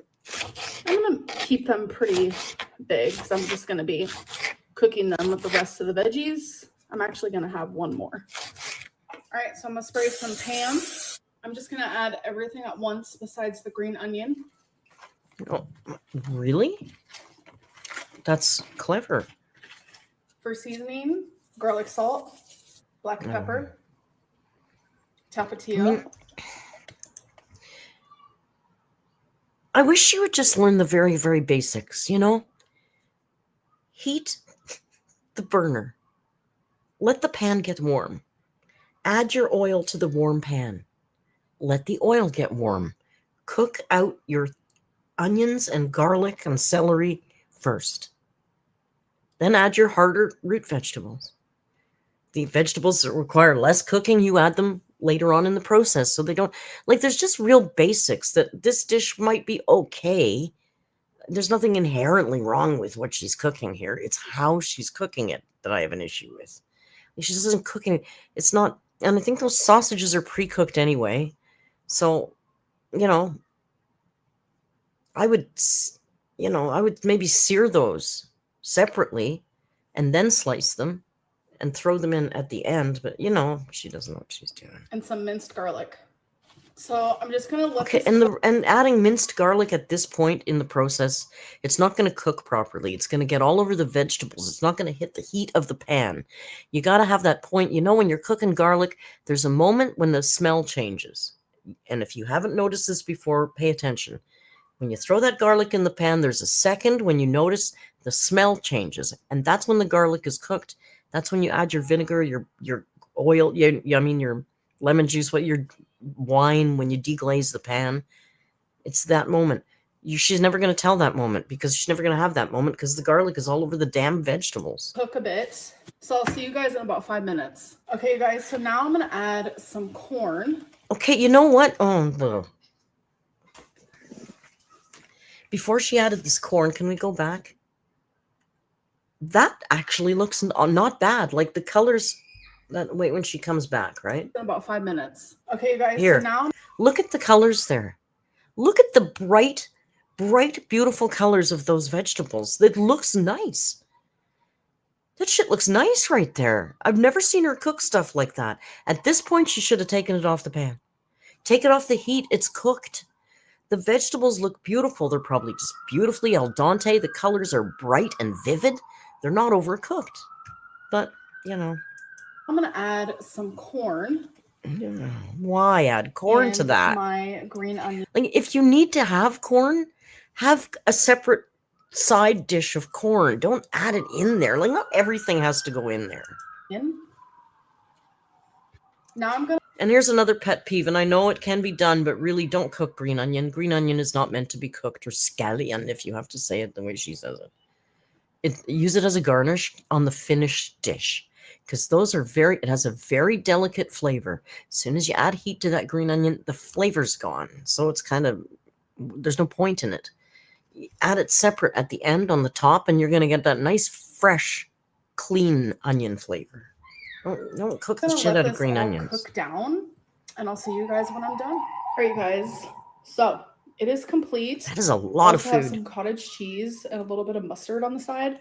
I'm gonna keep them pretty big because I'm just gonna be cooking them with the rest of the veggies. I'm actually gonna have one more. All right, so I'm gonna spray some Pam. I'm just gonna add everything at once besides the green onion. Oh, really? That's clever. For seasoning, garlic salt, black pepper, tapatio. I wish you would just learn the very, very basics, Heat the burner. Let the pan get warm. Add your oil to the warm pan. Let the oil get warm. Cook out your onions and garlic and celery first. Then add your harder root vegetables. The vegetables that require less cooking, you add them later on in the process so they don't, there's just real basics that this dish might be okay. There's nothing inherently wrong with what she's cooking here. It's how she's cooking it that I have an issue with. She just isn't cooking it. It's not, and I think those sausages are pre-cooked anyway. So, I would maybe sear those separately and then slice them and throw them in at the end. But, she doesn't know what she's doing. And some minced garlic. So I'm just going to let this and adding minced garlic at this point in the process, it's not going to cook properly. It's going to get all over the vegetables. It's not going to hit the heat of the pan. You got to have that point. When you're cooking garlic, there's a moment when the smell changes. And if you haven't noticed this before, pay attention. When you throw that garlic in the pan, there's a second when you notice the smell changes. And that's when the garlic is cooked. That's when you add your vinegar, your oil, your lemon juice, your wine, when you deglaze the pan. It's that moment. She's never going to tell that moment because she's never going to have that moment because the garlic is all over the damn vegetables. Cook a bit. So I'll see you guys in about 5 minutes. Okay, guys, so now I'm going to add some corn. Okay, you know what? Before she added this corn, can we go back? That actually looks not bad. Like the colors. Wait, when she comes back, right? In about 5 minutes. Okay, guys. Here, so now look at the colors there. Look at the bright, beautiful colors of those vegetables. That looks nice. That shit looks nice right there. I've never seen her cook stuff like that. At this point, she should have taken it off the pan. Take it off the heat. It's cooked. The vegetables look beautiful. They're probably just beautifully al dente. The colors are bright and vivid. They're not overcooked. But, I'm going to add some corn. Why add corn to that? My green onion. If you need to have corn, have a separate side dish of corn. Don't add it in there. Not everything has to go in there. Now I'm going to. And here's another pet peeve, and I know it can be done, but really don't cook green onion. Green onion is not meant to be cooked, or scallion, if you have to say it the way she says it. Use it as a garnish on the finished dish because it has a very delicate flavor. As soon as you add heat to that green onion, the flavor's gone. So it's there's no point in it. You add it separate at the end on the top, and you're going to get that nice, fresh, clean onion flavor. Don't cook the shit out of green onions. Cook down, and I'll see you guys when I'm done. All right, guys. So it is complete. That is a lot of also have food. some cottage cheese and a little bit of mustard on the side.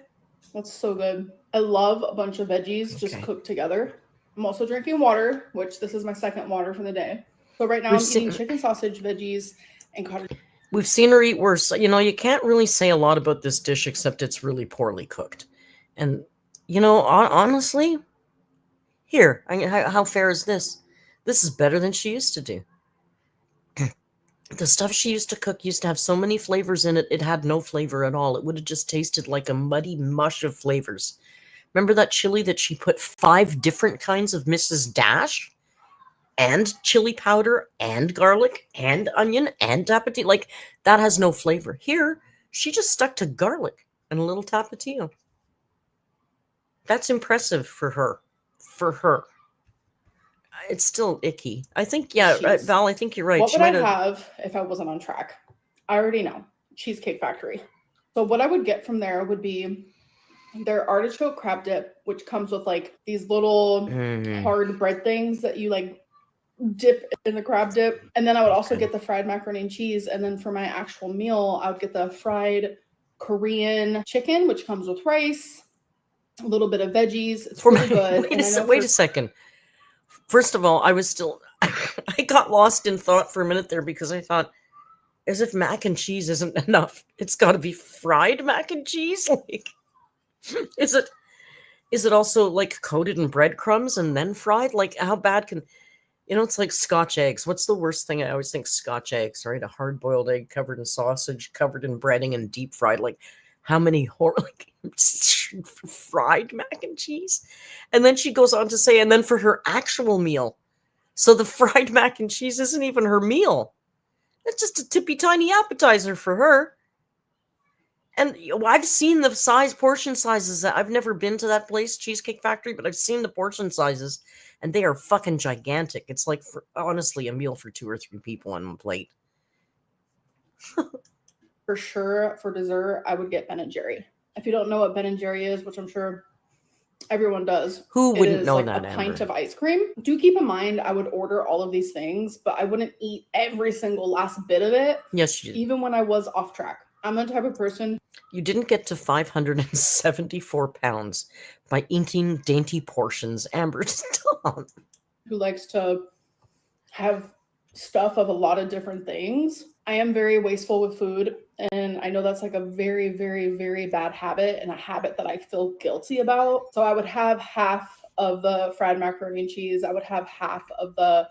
That's so good. I love a bunch of veggies just Okay. cooked together. I'm also drinking water, which this is my second water for the day. So right now We've I'm seen- eating chicken sausage, veggies, and cottage. We've seen her eat worse. You know, you can't really say a lot about this dish except it's really poorly cooked. And, you know, honestly, here, how fair is this? This is better than she used to do. The stuff she used to cook used to have so many flavors in it, it had no flavor at all. It would have just tasted like a muddy mush of flavors. Remember that chili that she put 5 different kinds of Mrs. Dash? And chili powder, and garlic, and onion, and tapatio. Like, that has no flavor. Here, she just stuck to garlic and a little tapatio. That's impressive for her. For her. It's still icky. I think, yeah, cheese. Val, I think you're right. What She would I might have if I wasn't on track? I already know. Cheesecake Factory. So what I would get from there would be their artichoke crab dip, which comes with like these little hard bread things that you like dip in the crab dip. And then I would also get the fried macaroni and cheese. And then for my actual meal, I would get the fried Korean chicken, which comes with rice, a little bit of veggies. It's really good. Wait a second. First of all, I was still, I got lost in thought for a minute there because I thought, as if mac and cheese isn't enough. It's got to be fried mac and cheese. Like, is it also like coated in breadcrumbs and then fried? Like, how bad can, you know, it's like Scotch eggs. What's the worst thing? I always think Scotch eggs, right? A hard-boiled egg covered in sausage, covered in breading and deep fried. Like, how many fried mac and cheese? And then she goes on to say, and then for her actual meal. So the fried mac and cheese isn't even her meal. It's just a tippy tiny appetizer for her. And I've seen the portion sizes. I've never been to that place, Cheesecake Factory, but I've seen the portion sizes, and they are fucking gigantic. It's like, honestly, a meal for 2 or 3 people on one plate. For sure, for dessert, I would get Ben & Jerry. If you don't know what Ben & Jerry is, which I'm sure everyone does, who wouldn't know like that? A pint of ice cream. Do keep in mind, I would order all of these things, but I wouldn't eat every single last bit of it. Yes, you did. Even when I was off track. I'm the type of person. You didn't get to 574 pounds by eating dainty portions, Amber. Stop. Who likes to have stuff of a lot of different things. I am very wasteful with food, and I know that's like a very, very, very bad habit, and a habit that I feel guilty about. So I would have half of the fried macaroni and cheese. I would have half of the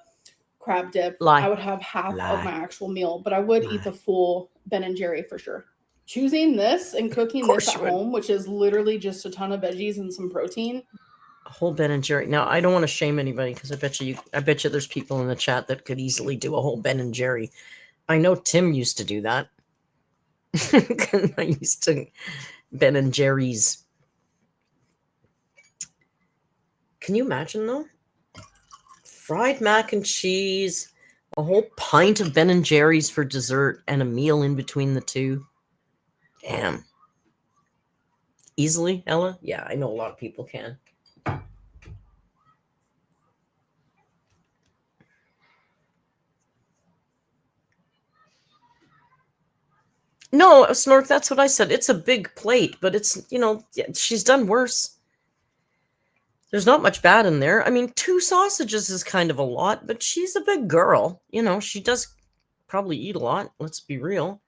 crab dip. I would have half of my actual meal, but I would eat the full Ben & Jerry for sure. Choosing this and cooking this at home, which is literally just a ton of veggies and some protein. A whole Ben & Jerry. Now, I don't want to shame anybody because I bet you there's people in the chat that could easily do a whole Ben & Jerry. I know Tim used to do that. I used to Ben & Jerry's. Can you imagine, though? Fried mac and cheese, a whole pint of Ben & Jerry's for dessert, and a meal in between the two. Damn. Easily, Ella? Yeah, I know a lot of people can. No, Snork, that's what I said. It's a big plate, but it's, you know, she's done worse. There's not much bad in there. I mean, 2 sausages is kind of a lot, but she's a big girl. You know, she does probably eat a lot. Let's be real.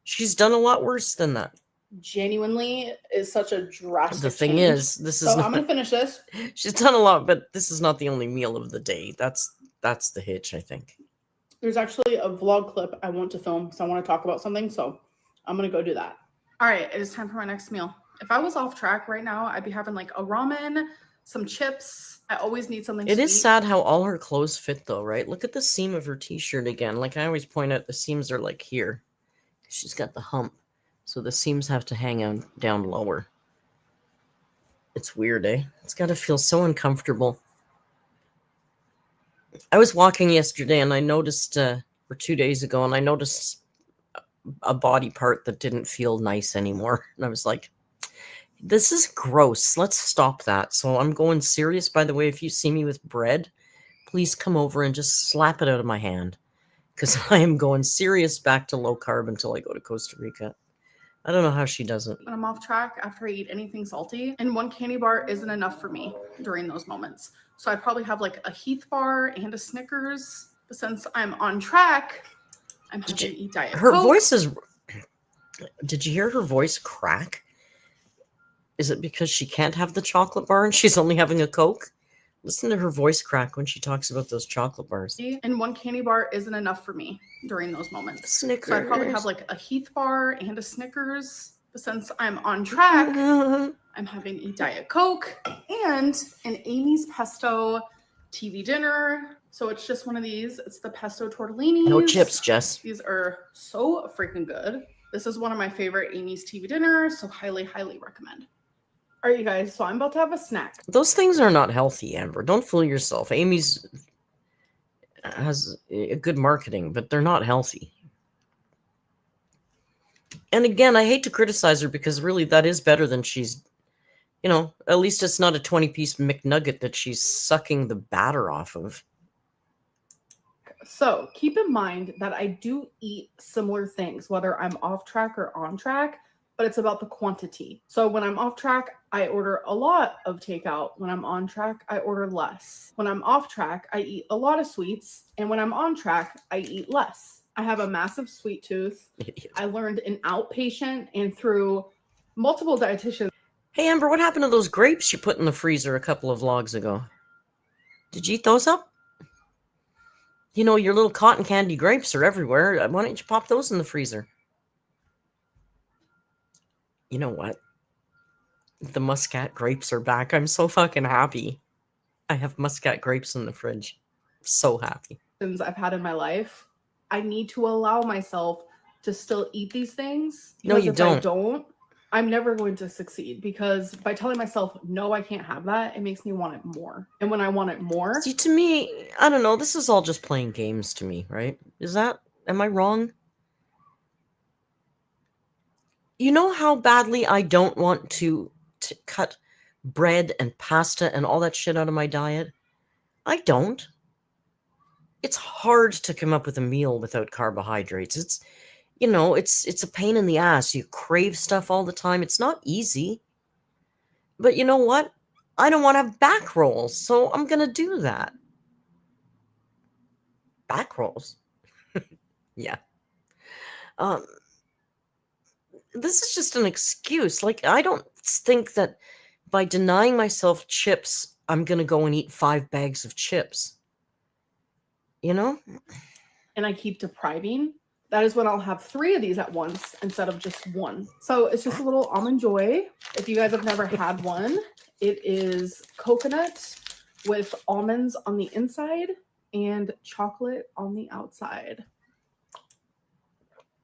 She's done a lot worse than that. Genuinely is such a drastic The thing change. is, this is so not, I'm going to finish this. She's done a lot, but this is not the only meal of the day. That's the hitch, I think. There's actually a vlog clip I want to film because I want to talk about something, so I'm going to go do that. All right, it is time for my next meal. If I was off track right now, I'd be having like a ramen, some chips. I always need something It sweet. is sad how all her clothes fit, though, right? Look at the seam of her t-shirt again. Like I always point out, the seams are like here. She's got the hump, so the seams have to hang down lower. It's weird, eh? It's got to feel so uncomfortable. I was walking yesterday, and I noticed, or 2 days ago, and I noticed a body part that didn't feel nice anymore. And I was like, this is gross. Let's stop that. So I'm going serious. By the way, if you see me with bread, please come over and just slap it out of my hand. because I am going serious back to low carb until I go to Costa Rica. I don't know how she does it. When I'm off track after I eat anything salty, and one candy bar isn't enough for me during those moments. So I'd probably have like a Heath bar and a Snickers. But since I'm on track, I'm having to eat Diet Her Coke. voice is... Did you hear her voice crack? Is it because she can't have the chocolate bar and she's only having a Coke? Listen to her voice crack when she talks about those chocolate bars. And one candy bar isn't enough for me during those moments. Snickers. So I'd probably have like a Heath bar and a Snickers. But since I'm on track, I'm having a Diet Coke and an Amy's Pesto TV dinner. So it's just one of these. It's the pesto tortellini. No chips, Jess. These are so freaking good. This is one of my favorite Amy's TV dinners, so highly, highly recommend. All right, you guys, so I'm about to have a snack. Those things are not healthy, Amber. Don't fool yourself. Amy's has a good marketing, but they're not healthy. And again, I hate to criticize her because really that is better than she's, you know, at least it's not a 20-piece McNugget that she's sucking the batter off of. So keep in mind that I do eat similar things, whether I'm off track or on track, but it's about the quantity. So when I'm off track, I order a lot of takeout. When I'm on track, I order less. When I'm off track, I eat a lot of sweets. And when I'm on track, I eat less. I have a massive sweet tooth. Idiot. I learned an outpatient and through multiple dietitians. Hey, Amber, what happened to those grapes you put in the freezer a couple of vlogs ago? Did you eat those up? You know, your little cotton candy grapes are everywhere. Why don't you pop those in the freezer? You know what? The Muscat grapes are back. I'm so fucking happy. I have Muscat grapes in the fridge. So happy. I've had in my life. I need to allow myself to still eat these things. No, you if I don't. don't, I'm never going to succeed, because by telling myself, no, I can't have that, it makes me want it more. And when I want it more... See, to me, I don't know. This is all just playing games to me, right? Am I wrong? You know how badly I don't want to cut bread and pasta and all that shit out of my diet? I don't. It's hard to come up with a meal without carbohydrates. It's, you know, it's a pain in the ass. You crave stuff all the time. It's not easy. But you know what? I don't want to have back rolls, so I'm going to do that. Back rolls? Yeah. This is just an excuse. Like, I don't think that by denying myself chips, I'm going to go and eat 5 bags of chips. You know? And I keep depriving. That is when I'll have 3 of these at once instead of just 1. So it's just a little almond joy. If you guys have never had one, it is coconut with almonds on the inside and chocolate on the outside.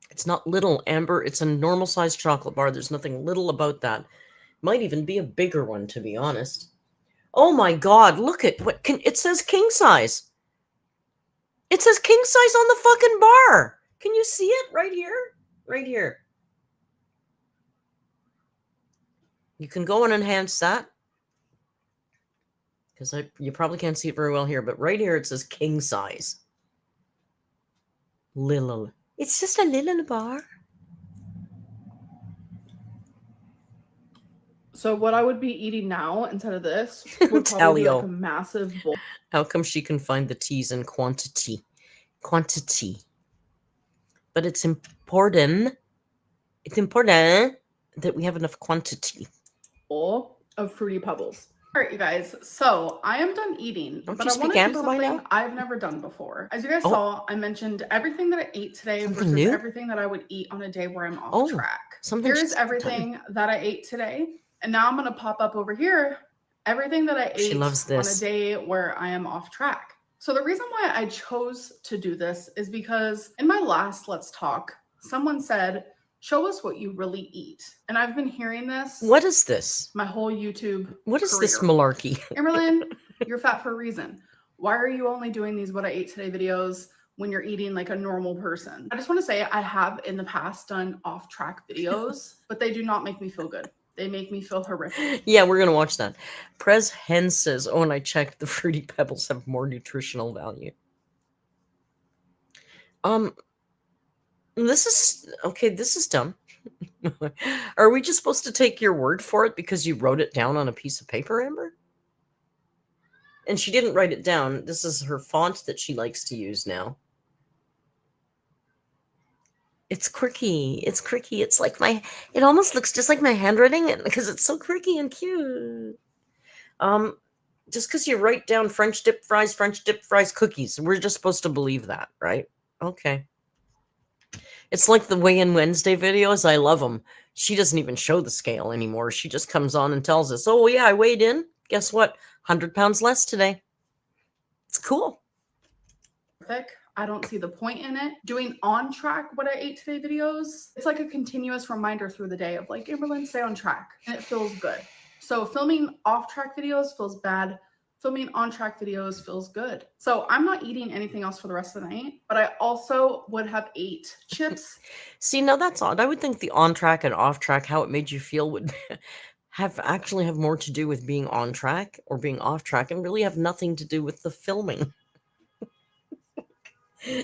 It's not little, Amber. It's a normal sized chocolate bar. There's nothing little about that. Might even be a bigger one, to be honest. Oh my God, look at what it says king size. It says king size on the fucking bar. Can you see it right here? Right here. You can go and enhance that. Because you probably can't see it very well here, but right here it says king size. Little. It's just a little bar. So what I would be eating now instead of this would probably be like a massive bowl. How come she can find the T's in quantity? Quantity. But it's important. It's important that we have enough quantity. Bowl of Fruity Pebbles. All right, you guys. So I am done eating, Don't but you I want speak to do Amber by something now? I've never done before. As you guys saw, I mentioned everything that I ate today Something versus new? everything that I would eat on a day where I'm off track. Something Here's she's everything that I ate today, and now I'm going to pop up over here everything that I ate She loves this. on a day where I am off track. So the reason why I chose to do this is because in my last Let's Talk, someone said, show us what you really eat. And I've been hearing this. What is this? My whole YouTube What is this career. malarkey? Amberlynn, you're fat for a reason. Why are you only doing these what I ate today videos when you're eating like a normal person? I just want to say I have in the past done off track videos, but they do not make me feel good. They make me feel horrific. Yeah, we're going to watch that. Prez Hen says, oh, and I checked, the Fruity Pebbles have more nutritional value. This is okay. This is dumb. Are we just supposed to take your word for it because you wrote it down on a piece of paper, Amber? And she didn't write it down. This is her font that she likes to use now. It's quirky. It's quirky. It's like it almost looks just like my handwriting because it's so quirky and cute. Just because you write down French dip fries, cookies, we're just supposed to believe that, right? Okay. It's like the Weigh In Wednesday videos. I love them. She doesn't even show the scale anymore. She just comes on and tells us, oh, yeah, I weighed in. Guess what? 100 pounds less today. It's cool. I don't see the point in it. Doing on track what I ate today videos, it's like a continuous reminder through the day of like, Amberlynn, stay on track. And it feels good. So filming off track videos feels bad. Filming on track videos feels good. So I'm not eating anything else for the rest of the night, but I also would have ate chips. See, now that's odd. I would think the on track and off track, how it made you feel would have more to do with being on track or being off track and really have nothing to do with the filming.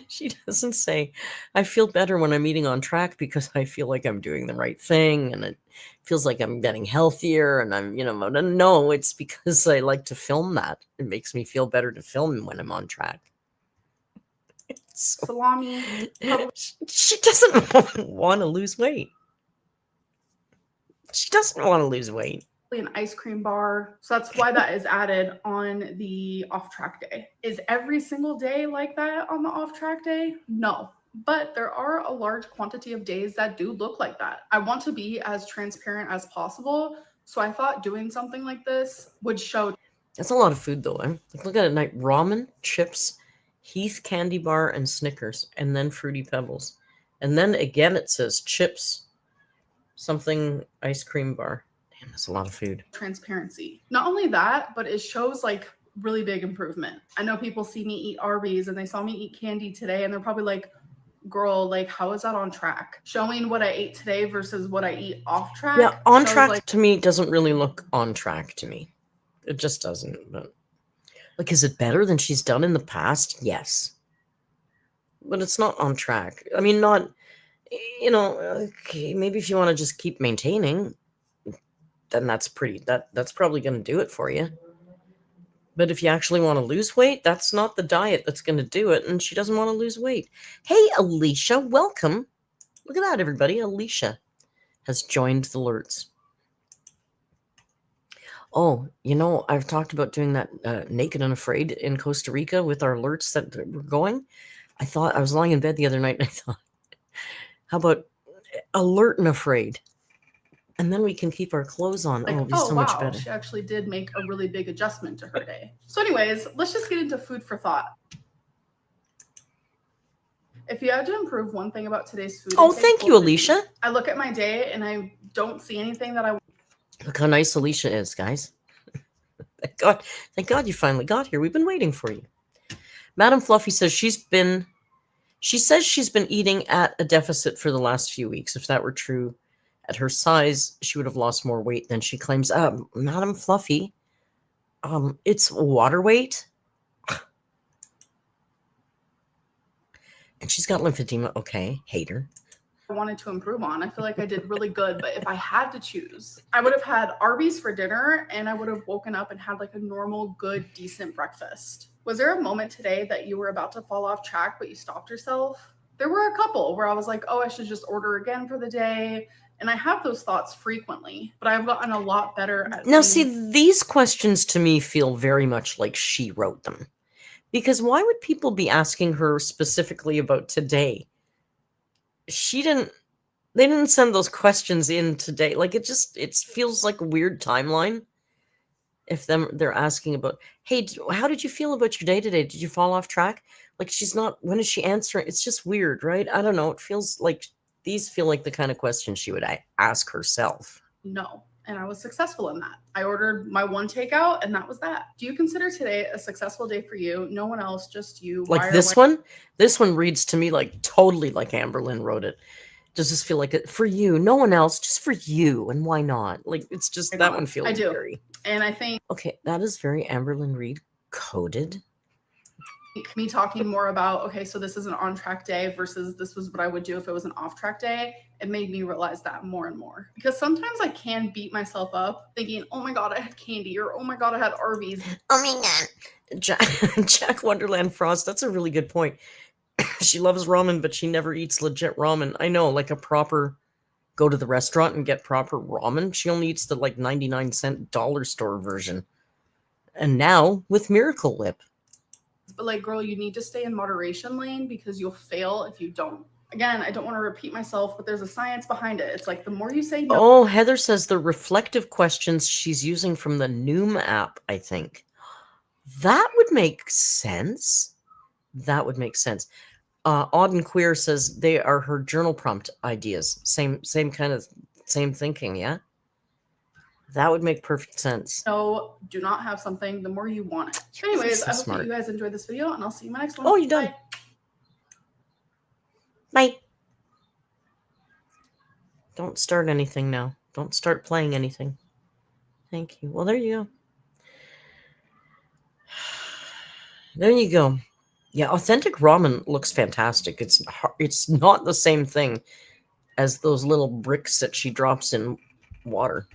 She doesn't say, I feel better when I'm eating on track because I feel like I'm doing the right thing and it feels like I'm getting healthier and I'm, no, it's because I like to film that. It makes me feel better to film when I'm on track. Salami. She doesn't want to lose weight. She doesn't want to lose weight. An ice cream bar. So that's why that is added on the off-track day. Is every single day like that on the off-track day? No. But there are a large quantity of days that do look like that. I want to be as transparent as possible. So I thought doing something like this would show. That's a lot of food though. Look at it at night. Ramen, chips, Heath candy bar, and Snickers, and then Fruity Pebbles. And then again it says chips, something ice cream bar. Damn, that's a lot of food. Transparency. Not only that, but it shows like really big improvement. I know people see me eat Arby's and they saw me eat candy today and they're probably like, girl, like how is that on track? Showing what I ate today versus what I eat off track. Yeah, on track to me doesn't really look on track to me. It just doesn't. But like, is it better than she's done in the past? Yes. But it's not on track. I mean, not, okay, maybe if you want to just keep maintaining, then that's probably going to do it for you. But if you actually want to lose weight, that's not the diet that's going to do it. And she doesn't want to lose weight. Hey, Alicia, welcome. Look at that, everybody. Alicia has joined the alerts. Oh, I've talked about doing that Naked and Afraid in Costa Rica with our alerts that were going. I was lying in bed the other night and I thought, how about Alert and Afraid? And then we can keep our clothes on. Like, it'll be so much better. She actually did make a really big adjustment to her day. So anyways, let's just get into food for thought. If you had to improve one thing about today's food. Oh, thank you, Alicia. I look at my day and I don't see anything that I. Look how nice Alicia is, guys. Thank God you finally got here. We've been waiting for you. Madam Fluffy says she's been eating at a deficit for the last few weeks. If that were true, at her size, she would have lost more weight than she claims. Madam Fluffy, it's water weight. And she's got lymphedema. Okay, hater. I wanted to improve on. I feel like I did really good, but if I had to choose, I would have had Arby's for dinner and I would have woken up and had like a normal, good, decent breakfast. Was there a moment today that you were about to fall off track, but you stopped yourself? There were a couple where I was like, oh, I should just order again for the day. And I have those thoughts frequently, but I've gotten a lot better at. Now, see, these questions to me feel very much like she wrote them. Because why would people be asking her specifically about today? They didn't send those questions in today. Like, it feels like a weird timeline. If they're asking about, hey, how did you feel about your day today? Did you fall off track? Like, when is she answering? It's just weird, right? I don't know. It feels like these feel like the kind of questions she would ask herself. No. And I was successful in that. I ordered my one takeout and that was that. Do you consider today a successful day for you? No one else, just you. Like this one? This one reads to me like totally like Amberlynn wrote it. Does this feel like it for you? No one else, just for you. And why not? Like, it's just that one feels very. And I think. Okay, that is very Amberlynn Reid coded. me talking more about, okay, so this is an on-track day versus this was what I would do if it was an off-track day, it made me realize that more and more. Because sometimes I can beat myself up thinking, oh my God, I had candy, or oh my God, I had Arby's. Oh my God. Jack Wonderland Frost, that's a really good point. She loves ramen, but she never eats legit ramen. I know, like a proper go to the restaurant and get proper ramen. She only eats the like 99-cent dollar store version. And now with Miracle Whip. But like, girl, you need to stay in moderation lane because you'll fail if you don't. Again, I don't want to repeat myself, but there's a science behind it. It's like the more you say no. Oh, Heather says the reflective questions she's using from the Noom app, I think. That would make sense. That would make sense. Odd and Queer says they are her journal prompt ideas. Same kind of same thinking, yeah? That would make perfect sense. No, do not have something the more you want it. Anyways, I hope that you guys enjoyed this video, and I'll see you in my next one. Oh, you're done. Bye. Don't start anything now. Don't start playing anything. Thank you. Well, there you go. There you go. Yeah, authentic ramen looks fantastic. It's not the same thing as those little bricks that she drops in water.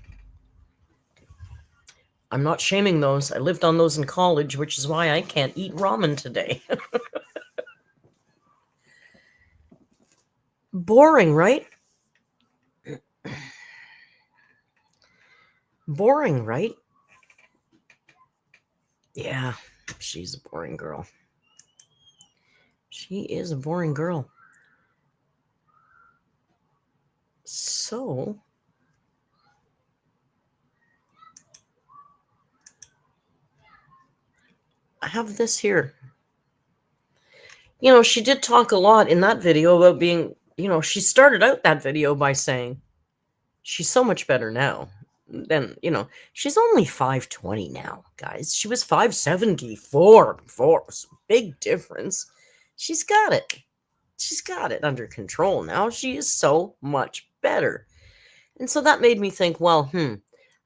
I'm not shaming those. I lived on those in college, which is why I can't eat ramen today. Boring, right? Boring, right? Yeah, she's a boring girl. She is a boring girl. So, I have this here. You know, she did talk a lot in that video about being, you know, she started out that video by saying she's so much better now. Then, you know, she's only 5'20" now, guys. She was 5'74" before. Big difference. She's got it. She's got it under control now. She is so much better. And so that made me think, well,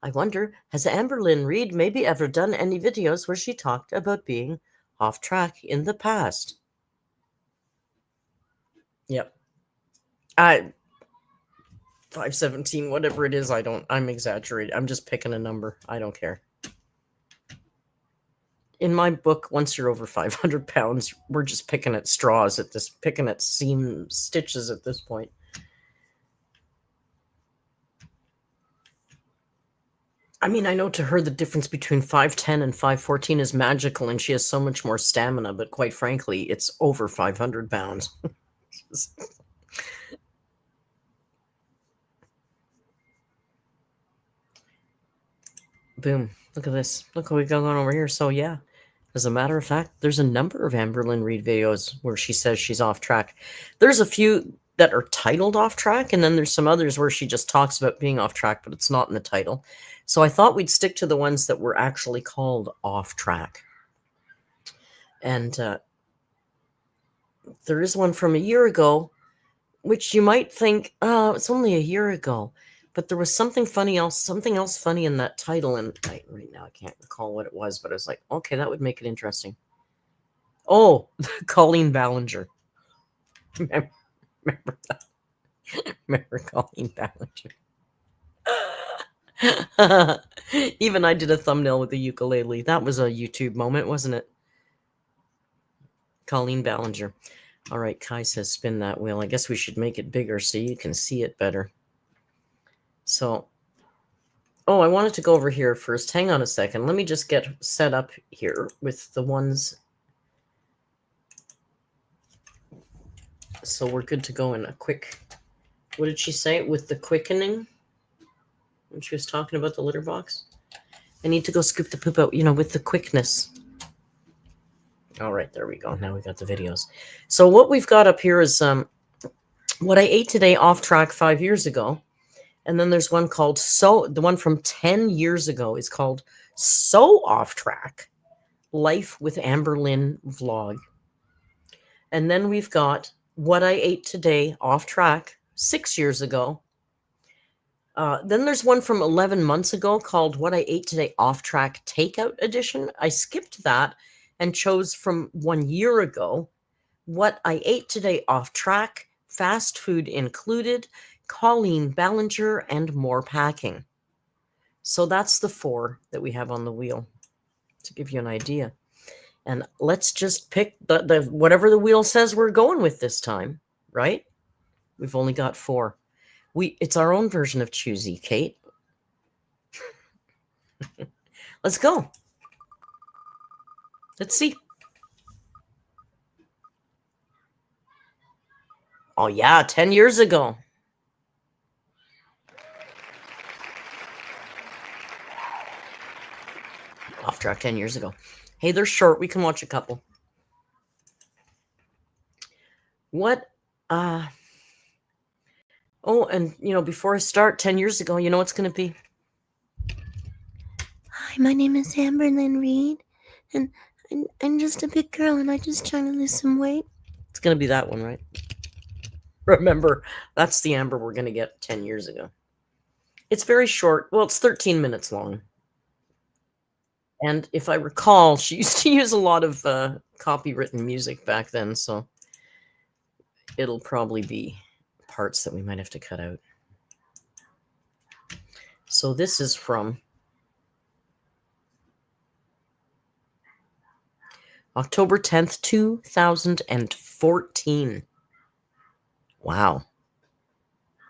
I wonder, has Amberlynn REID maybe ever done any videos where she talked about being off track in the past? Yep. 517, whatever it is, I'm exaggerating. I'm just picking a number. I don't care. In my book, once you're over 500 pounds, we're just picking at straws picking at seam stitches at this point. I mean, I know to her the difference between 5'10" and 5'14" is magical, and she has so much more stamina, but quite frankly, it's over 500 pounds. Boom. Look at this. Look what we got going over here. So, yeah, as a matter of fact, there's a number of Amberlynn REID videos where she says she's off track. There's a few that are titled off track, and then there's some others where she just talks about being off track, but it's not in the title. So I thought we'd stick to the ones that were actually called off track. And there is one from a year ago, which you might think, oh, it's only a year ago. But there was something else funny in that title. And right now I can't recall what it was, but I was like, okay, that would make it interesting. Oh, Colleen Ballinger. Remember that? Remember Colleen Ballinger? Even I did a thumbnail with the ukulele. That was a YouTube moment, wasn't it? Colleen Ballinger. All right, Kai says spin that wheel. I guess we should make it bigger so you can see it better. So, I wanted to go over here first. Hang on a second. Let me just get set up here with the ones. So we're good to go in a quick, what did she say? With the quickening? When she was talking about the litter box? I need to go scoop the poop out, with the quickness. All right, there we go. Now we got the videos. So what we've got up here is what I ate today off track 5 years ago. And then there's one called the one from 10 years ago is called So Off Track, Life with Amberlynn Vlog. And then we've got what I ate today off track 6 years ago. Then there's one from 11 months ago called What I Ate Today Off Track Takeout Edition. I skipped that and chose from 1 year ago what I ate today off track, fast food included, Colleen Ballinger, and more packing. So that's the 4 that we have on the wheel, to give you an idea. And let's just pick the whatever the wheel says we're going with this time, right? We've only got 4. It's our own version of Choosey, Kate. Let's go. Let's see. Oh yeah, 10 years ago. Off track 10 years ago. Hey, they're short. We can watch a couple. What? Oh, and before I start, 10 years ago, you know what's going to be? Hi, my name is Amberlynn REID, and I'm just a big girl, and I'm just trying to lose some weight. It's going to be that one, right? Remember, that's the Amber we're going to get 10 years ago. It's very short. Well, it's 13 minutes long. And if I recall, she used to use a lot of copywritten music back then, so it'll probably be parts that we might have to cut out. So this is from October 10th, 2014. Wow.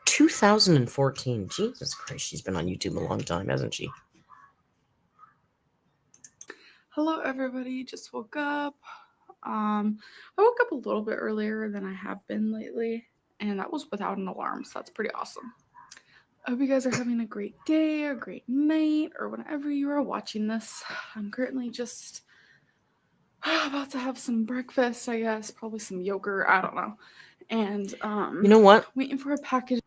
2014. Jesus Christ, she's been on YouTube a long time, hasn't she? Hello, everybody. Just woke up. I woke up a little bit earlier than I have been lately, and that was without an alarm, so that's pretty awesome. I hope you guys are having a great day, a great night, or whenever you are watching this. I'm currently just about to have some breakfast, I guess, probably some yogurt, I don't know. And you know what? Waiting for a package.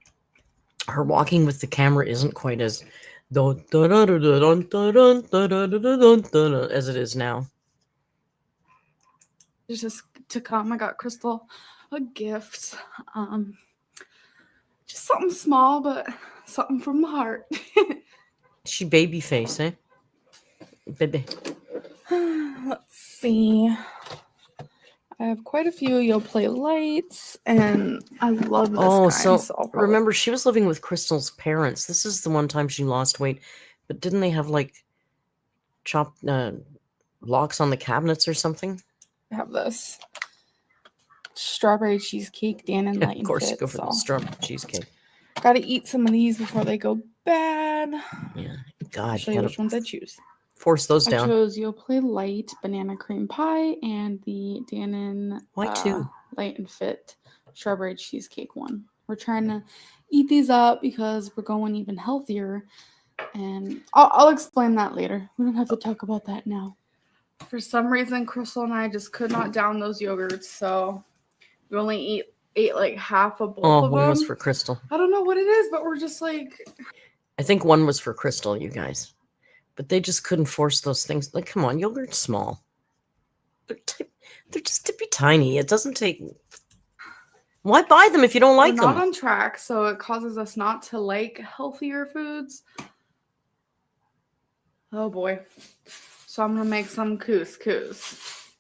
Her walking with the camera isn't quite as as it is now. Just to come, I got Crystal a gift. Just something small, but something from the heart. She baby face, eh? Baby. Let's see. I have quite a few You'll Play lights, and I love this kind. So remember, she was living with Crystal's parents. This is the one time she lost weight, but didn't they have like chopped locks on the cabinets or something? I have this strawberry cheesecake, Dan and Light. Of course, you go for the strawberry cheesecake. Got to eat some of these before they go bad. Yeah, God. I'll show you which ones I choose. Force those down. I chose You'll Play Light banana cream pie and the Dannon Light and Fit strawberry cheesecake one. We're trying to eat these up because we're going even healthier, and I'll explain that later. We don't have to talk about that now. For some reason, Crystal and I just could not down those yogurts, so we only ate like half of both of them. One was for Crystal. I don't know what it is, but we're just like... I think one was for Crystal, you guys. But they just couldn't force those things. Like, come on, yogurt's small. They're just to be tiny. It doesn't take... Why buy them if you don't like them? We're not on track, so it causes us not to like healthier foods. Oh, boy. So I'm going to make some couscous.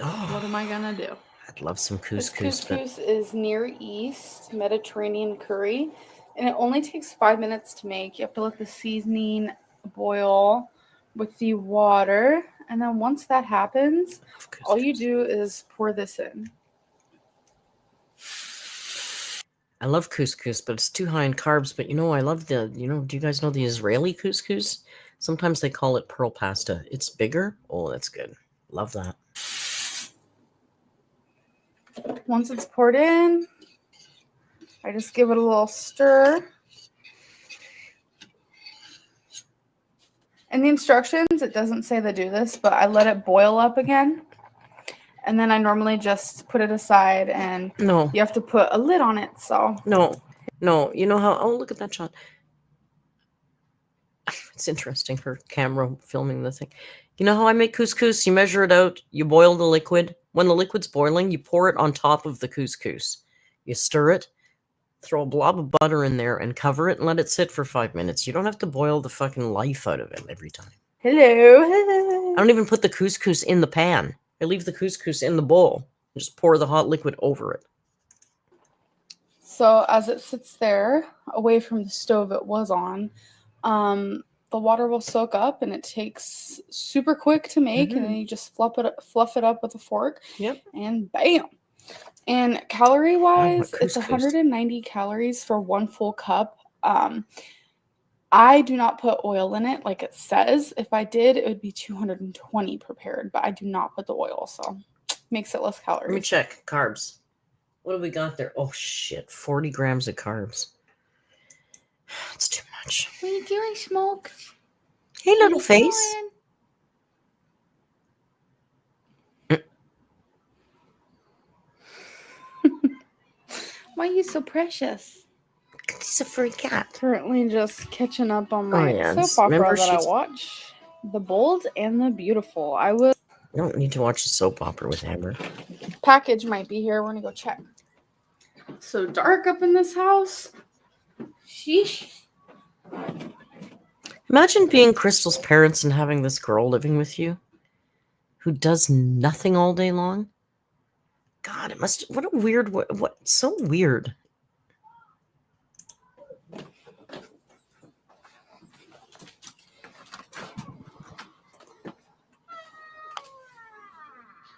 Oh, what am I going to do? I'd love some couscous. This couscous is Near East Mediterranean curry, and it only takes 5 minutes to make. You have to let the seasoning boil with the water, and then once that happens, all you do is pour this in. I love couscous, but it's too high in carbs. But I love do you guys know the Israeli couscous? Sometimes they call it pearl pasta. It's bigger. Oh, that's good. Love that. Once it's poured in, I just give it a little stir. In the instructions, it doesn't say to do this, but I let it boil up again. And then I normally just put it aside, and you have to put a lid on it. So no, you know how? Oh, look at that shot. It's interesting. Her camera filming the thing. You know how I make couscous? You measure it out. You boil the liquid. When the liquid's boiling, you pour it on top of the couscous. You stir it, throw a blob of butter in there, and cover it and let it sit for 5 minutes. You don't have to boil the fucking life out of it every time. Hello. don't even put the couscous in the pan. I leave the couscous in the bowl and just pour the hot liquid over it. So as it sits there, away from the stove it was on, the water will soak up, and it takes super quick to make, and then you just fluff it up with a fork. Yep. And bam. And calorie-wise, it's couscous. 190 calories for 1 full cup. I do not put oil in it like it says. If I did, it would be 220 prepared, but I do not put the oil, so makes it less calories. Let me check. Carbs. What do we got there? Oh, shit. 40 grams of carbs. That's too much. What are you doing, Smoke? Hey, little face. Why are you so precious? He's a furry cat. Currently just catching up on my yeah. soap opera Remember, that I watch. The Bold and the Beautiful. I will. I don't need to watch a soap opera with Amber. Package might be here. We're gonna go check. So dark up in this house. Sheesh. Imagine being Crystal's parents and having this girl living with you who does nothing all day long. God, it must. What a weird. What so weird.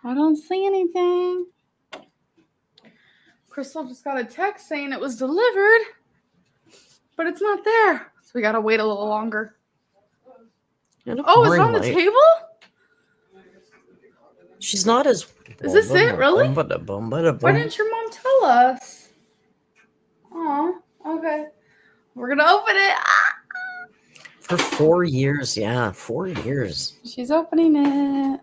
I don't see anything. Crystal just got a text saying it was delivered, but it's not there. So we gotta wait a little longer. Oh, it's on the table? She's not as... Is this it, really? Why didn't your mom tell us? Oh, okay. We're gonna open it. For 4 years, yeah, 4 years. She's opening it.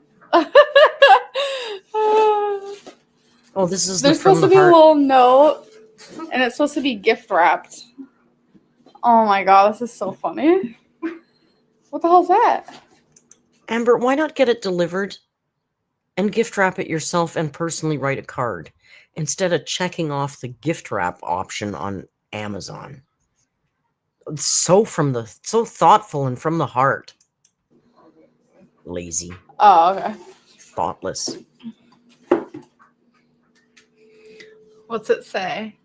Oh, this is There's supposed to be a little note, and it's supposed to be gift wrapped. Oh my god, this is so funny. What the hell's that? Amber, why not get it delivered and gift wrap it yourself and personally write a card instead of checking off the gift wrap option on Amazon? It's so thoughtful and from the heart. Lazy. Oh, okay. Thoughtless. What's it say?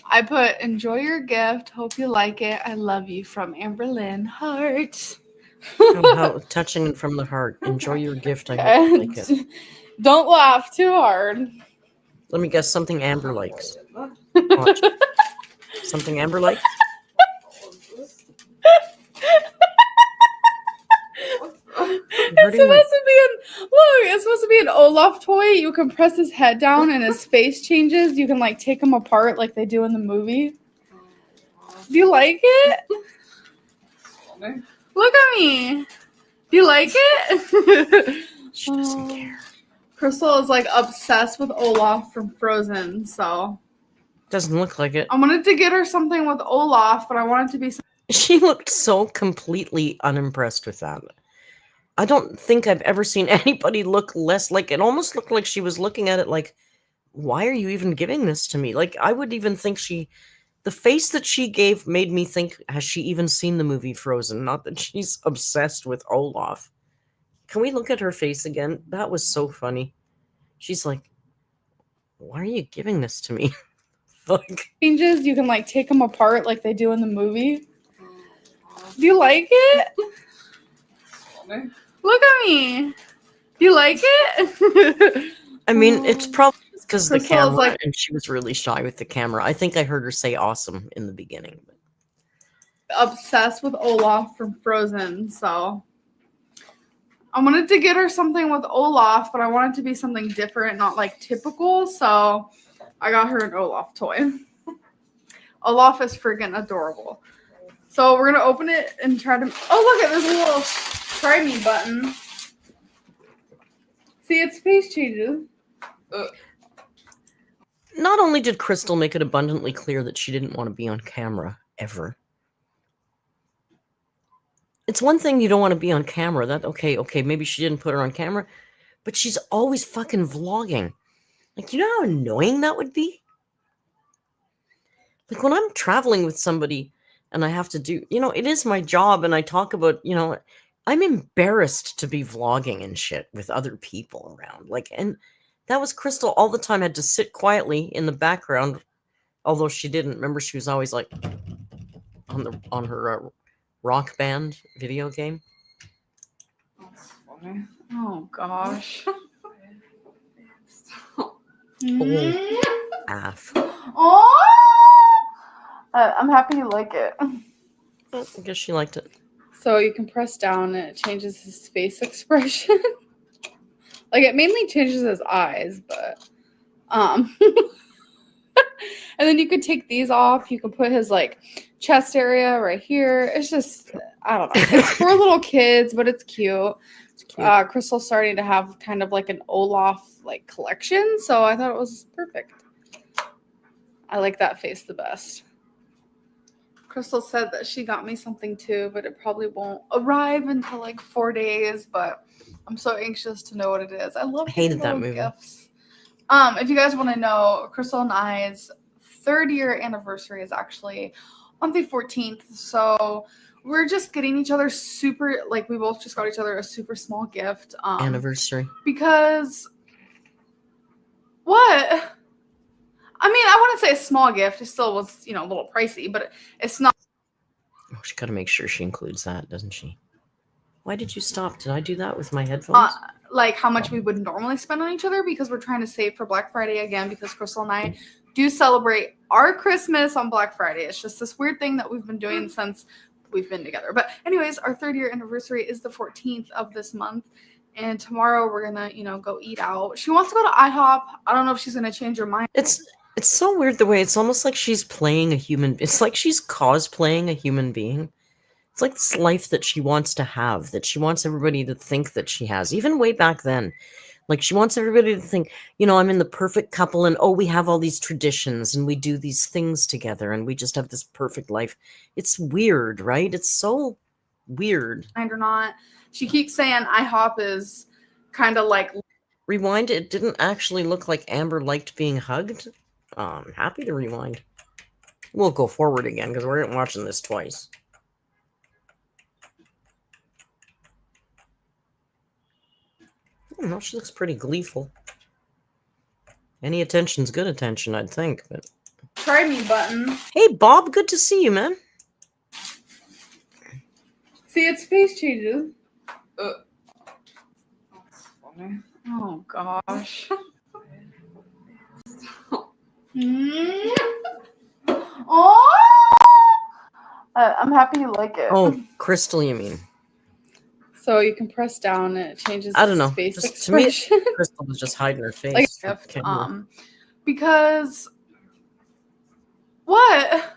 I put, enjoy your gift. Hope you like it. I love you, from Amberlynn. Heart. Oh, how touching and from the heart. Enjoy your gift. I hope you like it. Don't laugh too hard. Let me guess, something Amber likes. Watch. Something Amber likes? It's supposed to be an Olaf toy. You can press his head down and his face changes. You can like take him apart like they do in the movie. Do you like it? Look at me. Do you like it? She doesn't care. Crystal is like obsessed with Olaf from Frozen, so. Doesn't look like it. I wanted to get her something with Olaf, but I wanted to be. She looked so completely unimpressed with that. I don't think I've ever seen anybody look less like it. Almost looked like she was looking at it like, why are you even giving this to me? Like, I would even think the face that she gave made me think, has she even seen the movie Frozen? Not that she's obsessed with Olaf. Can we look at her face again? That was so funny. She's like, why are you giving this to me? Like, changes, you can like take them apart like they do in the movie. Do you like it? Look at me. Do you like it? I mean, it's probably because of the camera, like, and she was really shy with the camera. I think I heard her say awesome in the beginning. But. Obsessed with Olaf from Frozen, so. I wanted to get her something with Olaf, but I wanted to be something different, not like typical, so I got her an Olaf toy. Olaf is friggin' adorable. So we're going to open it and try to... Oh, look, there's a little try me button. See, its face changes. Not only did Crystal make it abundantly clear that she didn't want to be on camera, ever. It's one thing you don't want to be on camera. That, okay, maybe she didn't put her on camera, but she's always fucking vlogging. Like, you know how annoying that would be? Like, when I'm traveling with somebody and I have to do, it is my job, and I talk about, I'm embarrassed to be vlogging and shit with other people around. Like, and that was Crystal all the time, had to sit quietly in the background, although she didn't. Remember, she was always like on her Rock Band video game. That's funny. Oh gosh. Aff. Oh, I'm happy you like it. Well, I guess she liked it. So you can press down and it changes his face expression. Like it mainly changes his eyes, but and then you could take these off. You can put his like chest area right here. It's just, I don't know. It's for little kids, but it's cute. It's cute. Crystal's starting to have kind of like an Olaf like collection, so I thought it was perfect. I like that face the best. Crystal said that she got me something too, but it probably won't arrive until like 4 days, but I'm so anxious to know what it is. I love Hated that movie. gifts. If you guys want to know, Crystal and I's 3rd year anniversary is actually on the 14th. So we're just getting each other super, like we both just got each other a super small gift. Anniversary. Because what? I mean, I wouldn't say a small gift. It still was, a little pricey, but it's not. Oh, she got to make sure she includes that, doesn't she? Why did you stop? Did I do that with my headphones? Like how much we would normally spend on each other, because we're trying to save for Black Friday again, because Crystal and I do celebrate our Christmas on Black Friday. It's just this weird thing that we've been doing since we've been together. But anyways, our 3rd year anniversary is the 14th of this month. And tomorrow we're going to, go eat out. She wants to go to IHOP. I don't know if she's going to change her mind. It's so weird the way it's almost like she's playing a human. It's like she's cosplaying a human being. It's like this life that she wants to have, that she wants everybody to think that she has, even way back then. Like she wants everybody to think, I'm in the perfect couple, and we have all these traditions and we do these things together and we just have this perfect life. It's weird, right? It's so weird. Or not. She keeps saying IHOP is kind of like. Rewind. It didn't actually look like Amber liked being hugged. Happy to rewind. We'll go forward again because we're watching this twice. No, she looks pretty gleeful. Any attention's good attention, I'd think. But try me button. Hey, Bob, good to see you, man. See, its face changes. That's funny. Oh gosh. Oh, I'm happy you like it. Oh, Crystal, you mean? So you can press down and it changes. I don't know. Face just, expression. to me, Crystal was just hiding her face. Like, because what?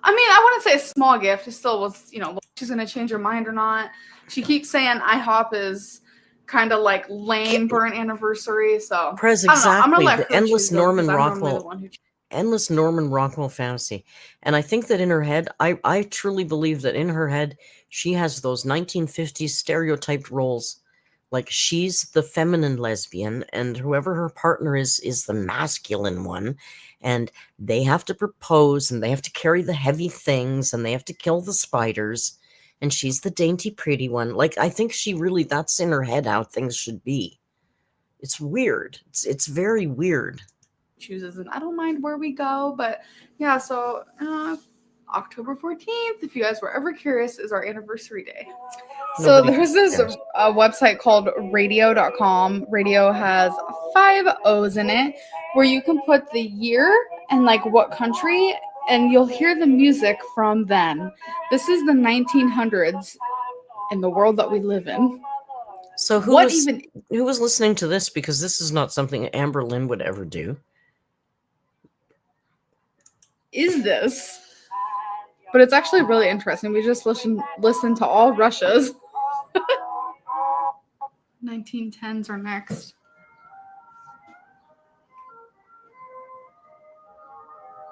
I mean, I wouldn't say a small gift. It still was, she's gonna change her mind or not. She keeps saying IHOP is kind of like lame for an anniversary. So Prez, exactly. I'm gonna let her the endless choose, though, Norman because I'm normally Rockwell. the one who Endless Norman Rockwell fantasy. And I think that in her head, I truly believe that in her head, she has those 1950s stereotyped roles. Like she's the feminine lesbian and whoever her partner is the masculine one. And they have to propose and they have to carry the heavy things and they have to kill the spiders. And she's the dainty pretty one. Like, I think she really, that's in her head how things should be. It's weird. It's very weird. chooses, and I don't mind where we go. But yeah, so October 14th, if you guys were ever curious, is our anniversary day. So there's this website called radio.com. Radio has 5 O's in it, where you can put the year and like what country, and you'll hear the music from then. This is the 1900s in the world that we live in. So who was listening to this? Because this is not something Amberlynn would ever do. Is this? But it's actually really interesting. We just listen to all Russia's. 1910s are next.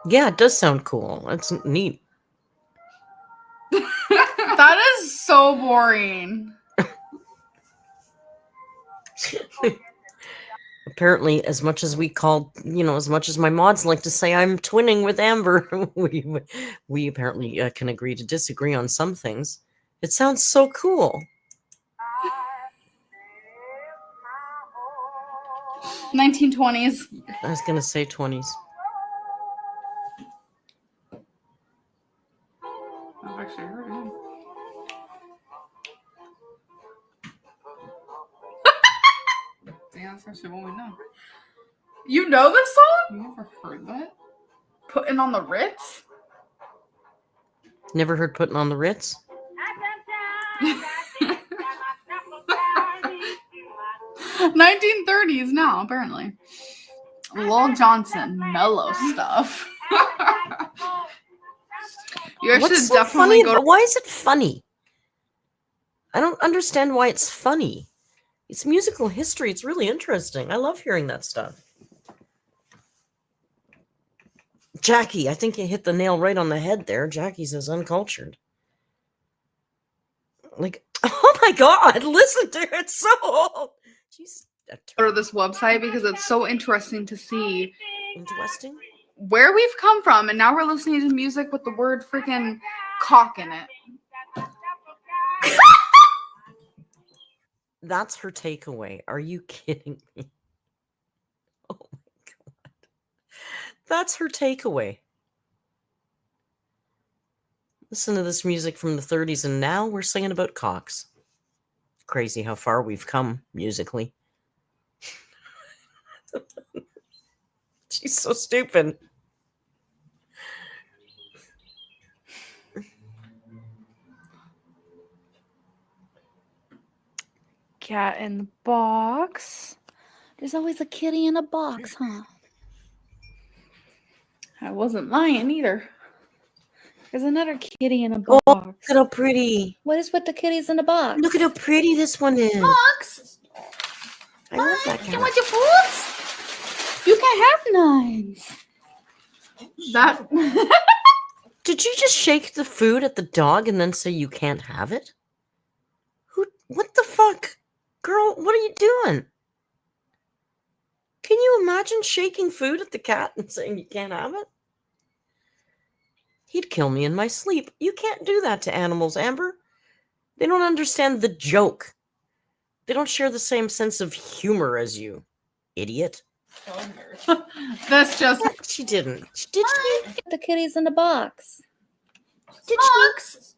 Yeah, it does sound cool. That's neat. That is so boring. Apparently, as much as we call, as much as my mods like to say I'm twinning with Amber, we apparently can agree to disagree on some things. It sounds so cool. 1920s. I was going to say 20s. I've actually heard it. Yeah, that's actually what we know. You know this song? You never heard that? Putting on the Ritz? Never heard Putting on the Ritz? 1930s now, apparently. Lol Johnson, mellow stuff. You What's should so definitely funny? Why is it funny? I don't understand why it's funny. It's musical history. It's really interesting. I love hearing that stuff. Jackie, I think you hit the nail right on the head there. Jackie says uncultured. Like, oh my God, listen to it. It's so old. She's go to this website because it's so interesting to see interesting where we've come from, and now we're listening to music with the word freaking cock in it. That's her takeaway. Are you kidding me? Oh my God. That's her takeaway. Listen to this music from the 30s, and now we're singing about cocks. Crazy how far we've come musically. She's so stupid. Cat in the box. There's always a kitty in a box, huh? I wasn't lying either. There's another kitty in a box. Oh, look at how pretty. What is with the kitties in the box? Look at how pretty this one is. Box. I love that cat. You want your foods? You can have none. That. Did you just shake the food at the dog and then say you can't have it? What the fuck? Girl, what are you doing? Can you imagine shaking food at the cat and saying you can't have it? He'd kill me in my sleep. You can't do that to animals, Amber. They don't understand the joke. They don't share the same sense of humor as you, idiot. That's just... She didn't. Did she? The kitty's in the box. Did Box.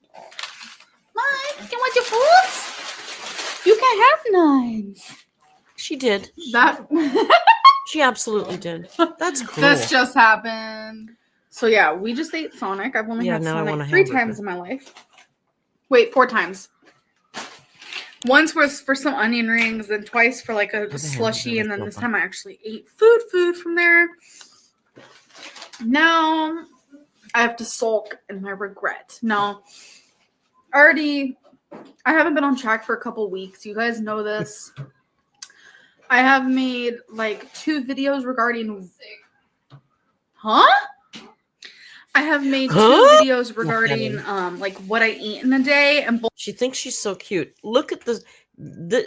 Mike, you want your foods? You can have none. She did. That... She absolutely did. That's cool. This just happened. So yeah, we just ate Sonic. I've only had Sonic 3 times in my life. Wait, 4 times. Once was for some onion rings, and twice for like a slushie, and then this time I actually ate food from there. Now I have to sulk in my regret. No, I haven't been on track for a couple weeks. You guys know this. I have made like 2 videos regarding... Huh? I have made 2 videos regarding like what I eat in a day, and she thinks she's so cute. Look at the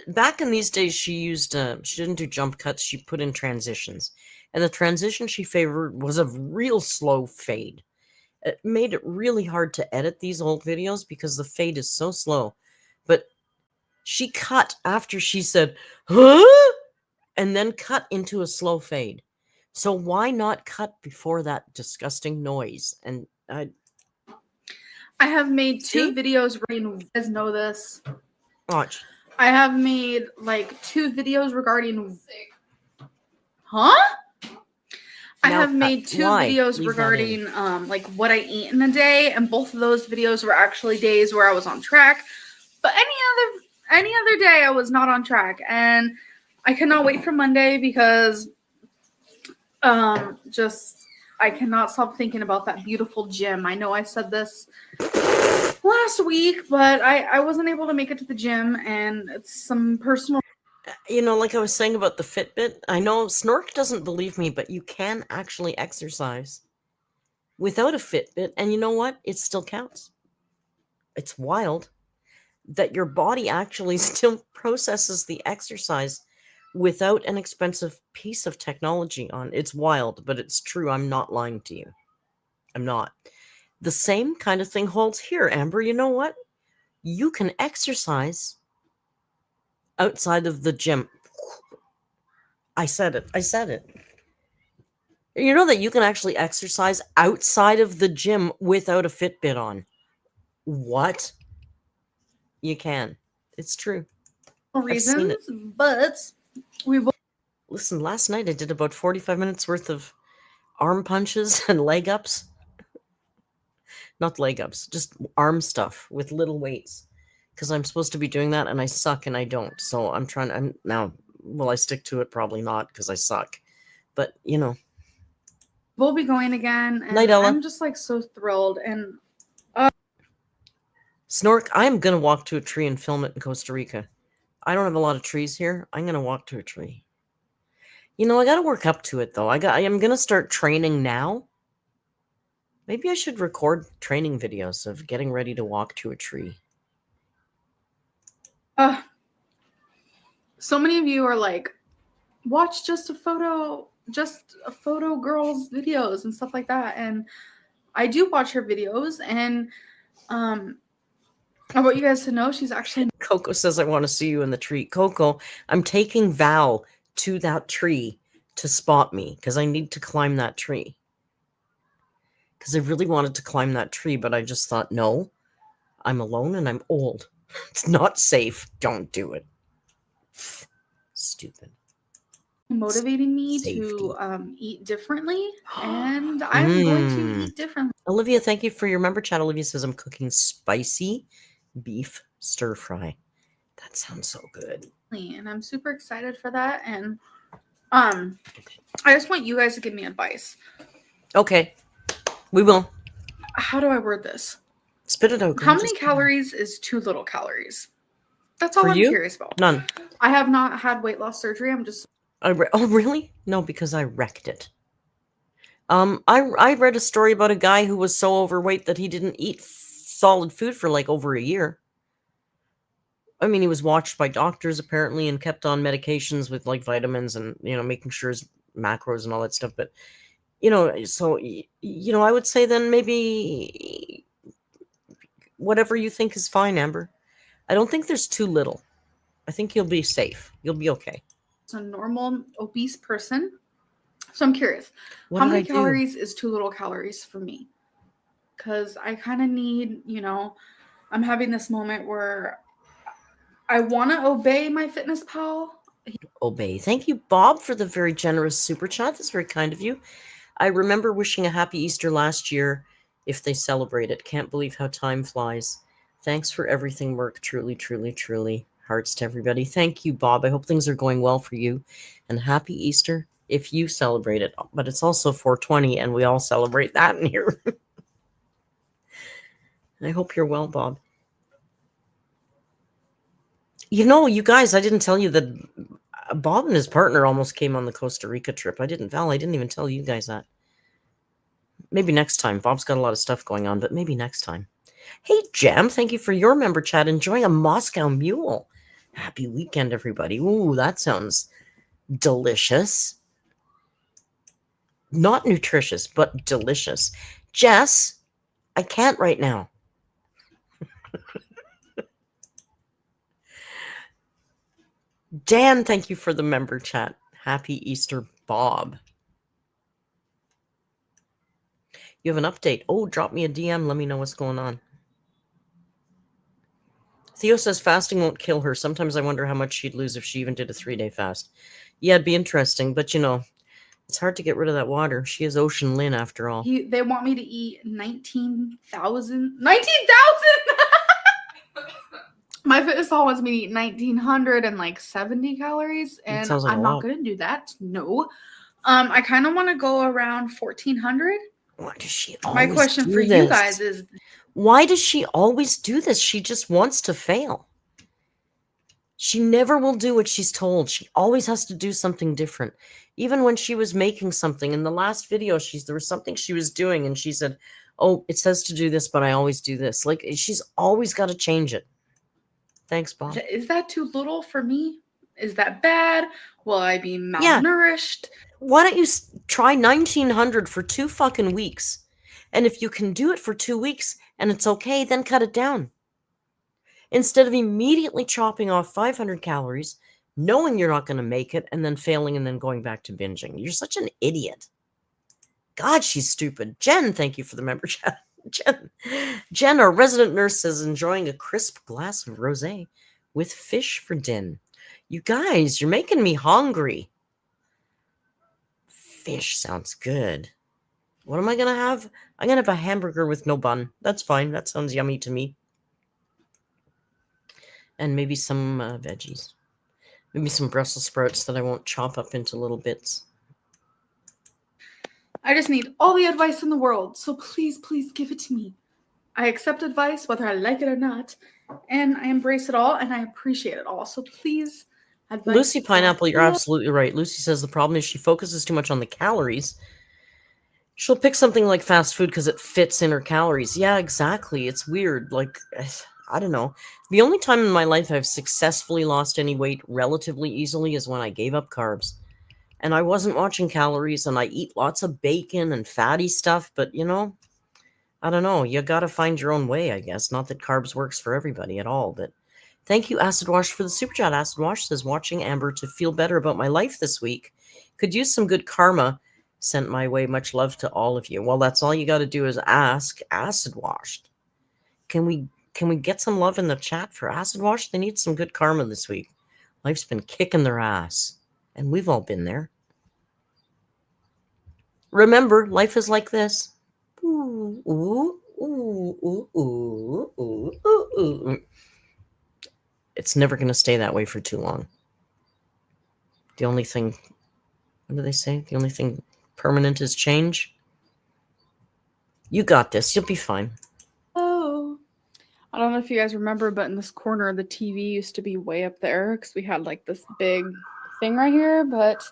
back in these days she used she didn't do jump cuts, she put in transitions. And the transition she favored was a real slow fade. It made it really hard to edit these old videos because the fade is so slow. But she cut after she said, "Huh?" and then cut into a slow fade. So why not cut before that disgusting noise? And I have made 2 videos. You guys know this. Watch. I have made like 2 videos regarding... Huh? I have made 2 videos regarding like what I eat in a day, and both of those videos were actually days where I was on track. But any other day I was not on track, and I cannot wait for Monday because I cannot stop thinking about that beautiful gym. I know I said this last week, but I wasn't able to make it to the gym, and it's some personal... You know, like I was saying about the Fitbit, I know Snork doesn't believe me, but you can actually exercise without a Fitbit, and you know what? It still counts. It's wild that your body actually still processes the exercise without an expensive piece of technology on. It's wild, but it's true. I'm not lying to you. I'm not. The same kind of thing holds here, Amber. You know what? you can exercise outside of the gym. I said it. You know that you can actually exercise outside of the gym without a Fitbit on. What? You can. It's true. I've seen it. Reasons, but we will. Listen, last night I did about 45 minutes worth of arm punches and leg ups. Not leg ups, just arm stuff with little weights. Because I'm supposed to be doing that and I suck and I don't. So will I stick to it? Probably not because I suck. But, We'll be going again. And Night, Ella. I'm just like so thrilled. And Snork, I'm going to walk to a tree and film it in Costa Rica. I don't have a lot of trees here. I'm going to walk to a tree. I got to work up to it, though. I am going to start training now. Maybe I should record training videos of getting ready to walk to a tree. So many of you are like, watch just a photo girl's videos and stuff like that. And I do watch her videos. And I want you guys to know she's actually... Coco says, I want to see you in the tree. Coco, I'm taking Val to that tree to spot me because I need to climb that tree. Because I really wanted to climb that tree, but I just thought, no, I'm alone and I'm old. It's not safe. Don't do it. Stupid. Motivating me to eat differently, and I'm going to eat differently. Olivia, thank you for your member chat. Olivia says, I'm cooking spicy beef stir fry. That sounds so good. And I'm super excited for that. And I just want you guys to give me advice. Okay, we will. How do I word this? Spit it out. How many calories is too little calories? That's all I'm curious about. None. I have not had weight loss surgery. I'm just... Oh, really? No, because I wrecked it. I read a story about a guy who was so overweight that he didn't eat solid food for like over a year. I mean, he was watched by doctors apparently and kept on medications with like vitamins and, making sure his macros and all that stuff. But, so, I would say then maybe whatever you think is fine, Amber. I don't think there's too little. I think you'll be safe. You'll be okay. It's a normal obese person. So I'm curious, how many calories is too little calories for me? Because I kind of need, I'm having this moment where I want to obey my fitness pal. Obey. Thank you, Bob, for the very generous super chat. That's very kind of you. I remember wishing a happy Easter last year if they celebrate it. Can't believe how time flies. Thanks for everything, Merc. Truly, truly, truly. Hearts to everybody. Thank you, Bob. I hope things are going well for you. And happy Easter if you celebrate it. But it's also 420, and we all celebrate that in here. I hope you're well, Bob. You guys, I didn't tell you that Bob and his partner almost came on the Costa Rica trip. I didn't even tell you guys that. Maybe next time. Bob's got a lot of stuff going on, but maybe next time. Hey, Jam, thank you for your member chat. Enjoying a Moscow Mule. Happy weekend, everybody. Ooh, that sounds delicious. Not nutritious, but delicious. Jess, I can't right now. Dan, thank you for the member chat. Happy Easter, Bob. You have an update. Oh, drop me a DM. Let me know what's going on. Theo says fasting won't kill her. Sometimes I wonder how much she'd lose if she even did a 3-day fast. Yeah, it'd be interesting, but it's hard to get rid of that water. She is Ocean Lynn after all. They want me to eat 19,000. My fitness pal wants me to eat 1,970 calories, and like I'm not going to do that. No. I kind of want to go around 1,400. Why does she always My question for you guys is, why does she always do this? She just wants to fail. She never will do what she's told. She always has to do something different. Even when she was making something in the last video, there was something she was doing and she said, oh, it says to do this, but I always do this. Like, she's always got to change it. Thanks, Bob. Is that too little for me? Is that bad? Will I be malnourished? Yeah. Why don't you try 1,900 for 2 fucking weeks? And if you can do it for 2 weeks and it's okay, then cut it down. instead of immediately chopping off 500 calories, knowing you're not going to make it, and then failing and then going back to binging. You're such an idiot. God, she's stupid. Jen, thank you for the membership. Jen, our resident nurse, says enjoying a crisp glass of rosé with fish for din. You guys, you're making me hungry. Fish sounds good. What am I going to have? I'm going to have a hamburger with no bun. That's fine. That sounds yummy to me. And maybe some veggies. Maybe some Brussels sprouts that I won't chop up into little bits. I just need all the advice in the world, so please, please give it to me. I accept advice, whether I like it or not, and I embrace it all, and I appreciate it all. So please, advice. Lucy Pineapple, you're absolutely right. Lucy says the problem is she focuses too much on the calories. She'll pick something like fast food because it fits in her calories. Yeah, exactly. It's weird. Like, I don't know. The only time in my life I've successfully lost any weight relatively easily is when I gave up carbs. And I wasn't watching calories, and I eat lots of bacon and fatty stuff, but you know, I don't know. You got to find your own way, I guess. Not that carbs works for everybody at all, but thank you, Acid Wash, for the super chat. Acid Wash says, watching Amber to feel better about my life this week. Could use some good karma sent my way. Much love to all of you. Well, that's all you got to do is ask Acid Washed. Can we get some love in the chat for Acid Wash? They need some good karma this week. Life's been kicking their ass, and we've all been there. Remember, life is like this. Ooh, ooh, ooh, ooh, ooh, ooh, ooh, ooh. It's never going to stay that way for too long. The only thing, what do they say? The only thing permanent is change. You got this. You'll be fine. Oh, I don't know if you guys remember, but in this corner, the TV used to be way up there because we had like this big thing right here, but...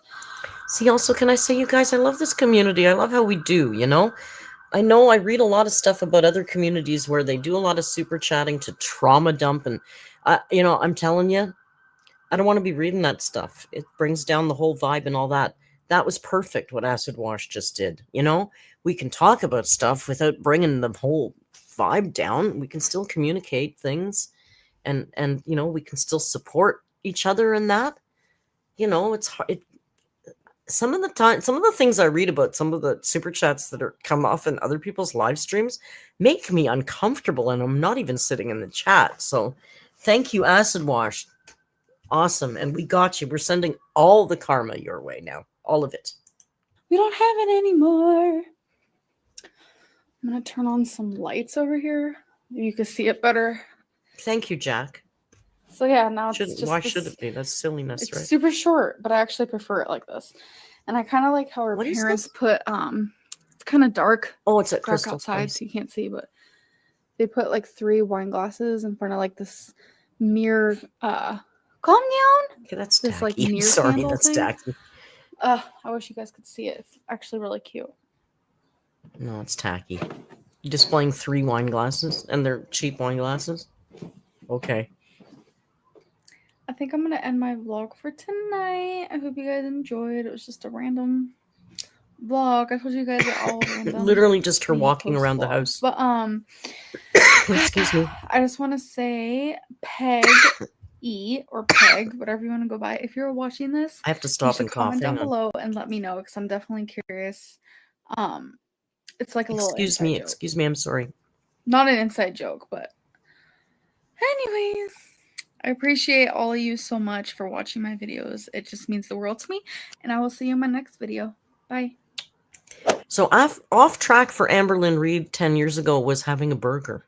See, also, can I say, you guys, I love this community. I love how we do, you know? I know I read a lot of stuff about other communities where they do a lot of super chatting to trauma dump. And, you know, I'm telling you, I don't want to be reading that stuff. It brings down the whole vibe and all that. That was perfect what Acid Wash just did. You know, we can talk about stuff without bringing the whole vibe down. We can still communicate things, and you know, we can still support each other in that. You know, it's hard. Some of the time, some of the things I read about, some of the super chats that are come off in other people's live streams make me uncomfortable, and I'm not even sitting in the chat. So thank you, Acid Wash. Awesome. And we got you. We're sending all the karma your way now. All of it. We don't have it anymore. I'm going to turn on some lights over here. You can see it better. Thank you, Jack. So yeah, now it's just why should it be? That's silliness, it's right? super short, but I actually prefer it like this. And I kind of like how our parents put it's kind of dark. Oh, it's at dark Crystal outside, so you can't see, but they put like 3 wine glasses in front of like this mirror calm down. Okay, that's this tacky. like mirror Sorry, candle that's thing. tacky. I wish you guys could see it. It's actually really cute. No, it's tacky. You're displaying 3 wine glasses, and they're cheap wine glasses? Okay. I think I'm going to end my vlog for tonight. I hope you guys enjoyed. It was just a random vlog. I told you guys they're all random. Literally just her walking around the house. But excuse me. I just want to say Peg E or Peg, whatever you want to go by. If you're watching this, I have to stop and comment down below and let me know, because I'm definitely curious. It's like a little inside joke. Excuse me, I'm sorry. Not an inside joke, but anyways, I appreciate all of you so much for watching my videos. It just means the world to me, and I will see you in my next video. Bye. So off track for Amberlynn REID 10 years ago was having a burger.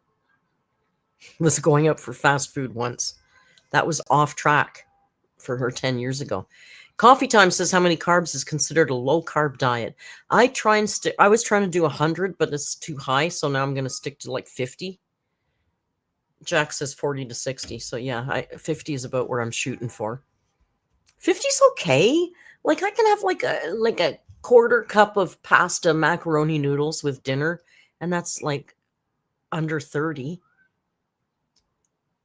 Was going out for fast food once. That was off track for her 10 years ago. Coffee Time says, how many carbs is considered a low carb diet? I was trying to do 100, but it's too high, so now I'm going to stick to like 50. Jack says 40 to 60. So yeah, 50 is about where I'm shooting for. 50's okay. Like I can have like a quarter cup of pasta macaroni noodles with dinner, and that's like under 30.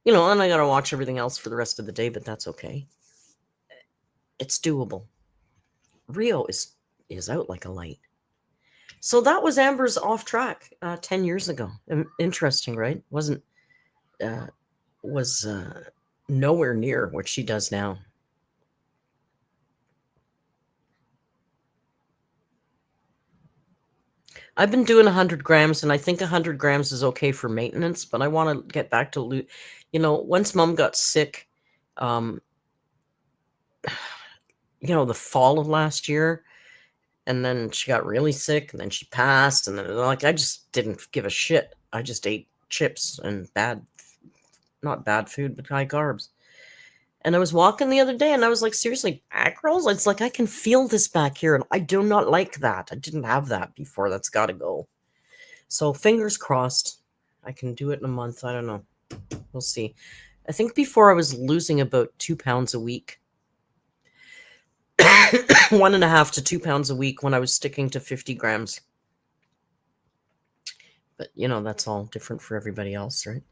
You know, and I got to watch everything else for the rest of the day, but that's okay. It's doable. Rio is out like a light. So that was Amber's off track 10 years ago. Interesting, right? Wasn't was nowhere near what she does now. I've been doing 100 grams, and I think 100 grams is okay for maintenance, but I want to get back to, once Mom got sick, the fall of last year, and then she got really sick, and then she passed, and then, I just didn't give a shit. I just ate chips and not bad food, but high carbs. And I was walking the other day, and I was like, seriously, back rolls? It's like I can feel this back here, and I do not like that. I didn't have that before. That's got to go. So fingers crossed. I can do it in a month. I don't know. We'll see. I think before I was losing about 2 pounds a week. 1.5 to 2 pounds a week when I was sticking to 50 grams. But, that's all different for everybody else, right?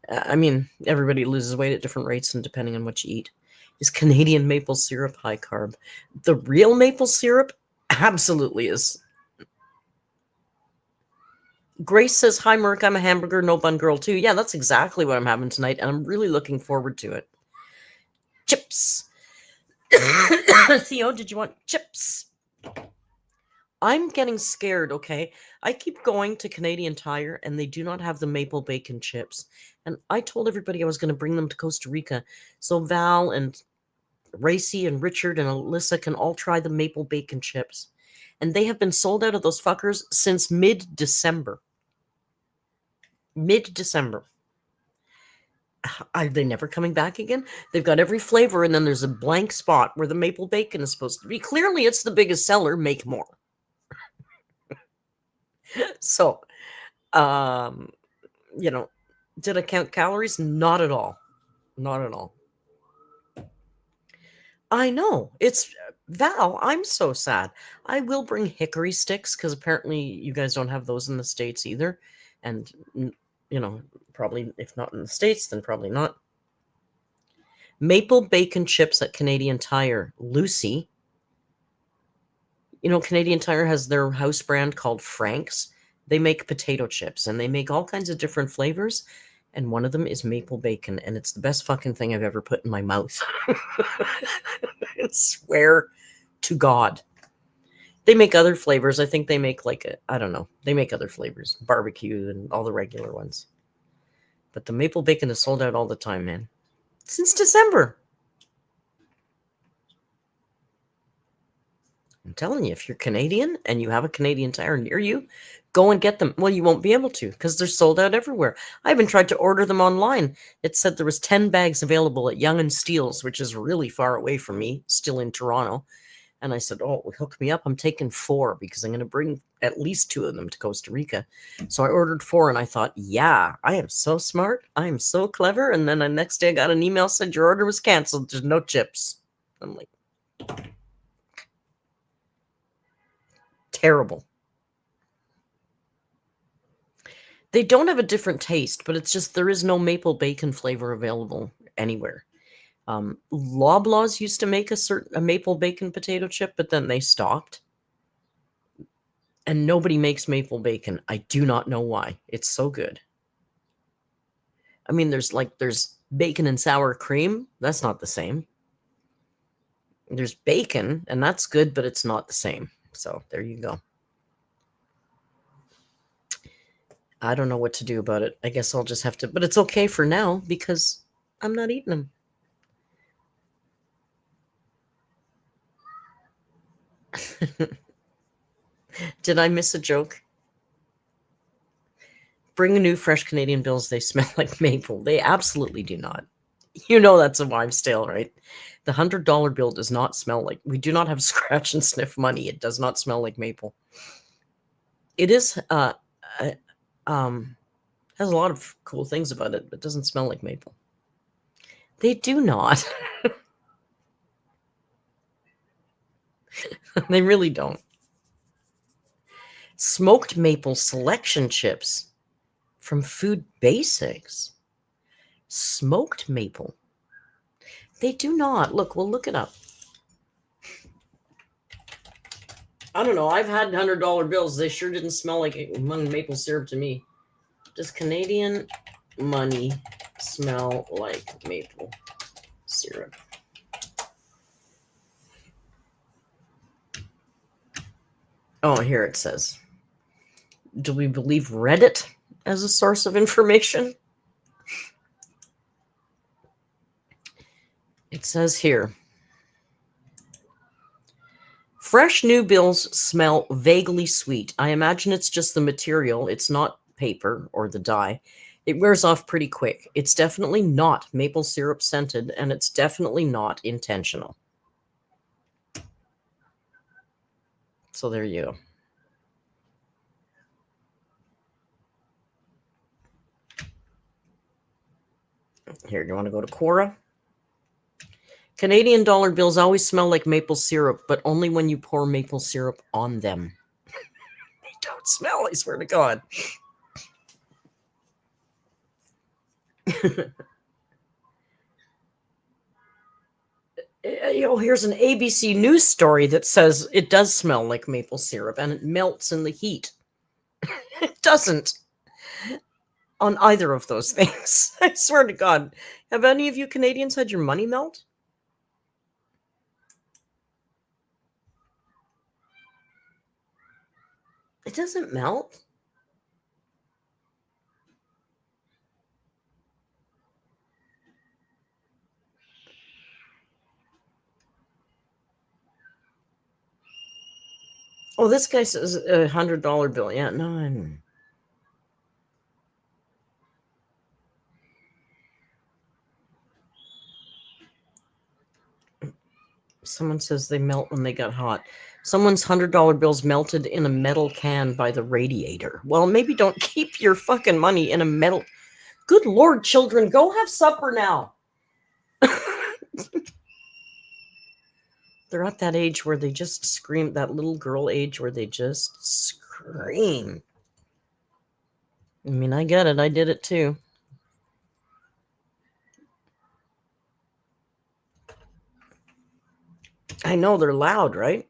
I mean, everybody loses weight at different rates and depending on what you eat. Is Canadian maple syrup high carb? The real maple syrup absolutely is. Grace says, hi, Merc. I'm a hamburger, no bun girl, too. Yeah, that's exactly what I'm having tonight, and I'm really looking forward to it. Chips. Theo, did you want chips? I'm getting scared, okay? I keep going to Canadian Tire, and they do not have the maple bacon chips. And I told everybody I was going to bring them to Costa Rica, so Val and Racy and Richard and Alyssa can all try the maple bacon chips. And they have been sold out of those fuckers since mid-December. Mid-December. Are they never coming back again? They've got every flavor, and then there's a blank spot where the maple bacon is supposed to be. Clearly, it's the biggest seller. Make more. So, did I count calories? Not at all. Not at all. I know. It's Val, I'm so sad. I will bring hickory sticks because apparently you guys don't have those in the States either. And, probably if not in the States, then probably not. Maple bacon chips at Canadian Tire. Lucy. Canadian Tire has their house brand called Frank's. They make potato chips, and they make all kinds of different flavors. And one of them is maple bacon, and it's the best fucking thing I've ever put in my mouth. I swear to God. They make other flavors. I think they make I don't know. They make other flavors. Barbecue and all the regular ones. But the maple bacon is sold out all the time, man. Since December. I'm telling you, if you're Canadian and you have a Canadian Tire near you, go and get them. Well, you won't be able to because they're sold out everywhere. I even tried to order them online. It said there was 10 bags available at Young and Steele's, which is really far away from me, still in Toronto. And I said, oh, hook me up. I'm taking 4 because I'm going to bring at least 2 of them to Costa Rica. So I ordered 4 and I thought, yeah, I am so smart. I am so clever. And then the next day I got an email said your order was canceled. There's no chips. I'm like, terrible. They don't have a different taste, but it's just there is no maple bacon flavor available anywhere. Loblaws used to make a maple bacon potato chip, but then they stopped. And nobody makes maple bacon. I do not know why. It's so good. I mean, there's bacon and sour cream. That's not the same. There's bacon, and that's good, but it's not the same. So there you go. I don't know what to do about it. I guess I'll just have to, but it's okay for now because I'm not eating them. Did I miss a joke? Bring a new fresh Canadian bills. They smell like maple. They absolutely do not. That's a wives' tale, right? The $100 bill does not smell like, we do not have scratch and sniff money. It does not smell like maple. It is, has a lot of cool things about it, but it doesn't smell like maple. They do not. They really don't. Smoked maple selection chips from Food Basics. Smoked maple. They do not. Look, we'll look it up. I don't know. I've had $100 bills. They sure didn't smell like maple syrup to me. Does Canadian money smell like maple syrup. Oh, here it says. Do we believe Reddit as a source of information? It says here. Fresh new bills smell vaguely sweet. I imagine it's just the material. It's not paper or the dye. It wears off pretty quick. It's definitely not maple syrup scented, and it's definitely not intentional. So there you go. Here, do you want to go to Quora? Canadian dollar bills always smell like maple syrup, but only when you pour maple syrup on them. They don't smell, I swear to God. Here's an ABC News story that says it does smell like maple syrup and it melts in the heat. It doesn't on either of those things. I swear to God. Have any of you Canadians had your money melt? It doesn't melt. Oh, this guy says a $100 bill. Yeah, no, I don't. Someone says they melt when they get hot. Someone's $100 bills melted in a metal can by the radiator. Well, maybe don't keep your fucking money in a metal. Good Lord, children, go have supper now. They're at that age where they just scream, that little girl age where they just scream. I mean, I get it. I did it too. I know they're loud, right?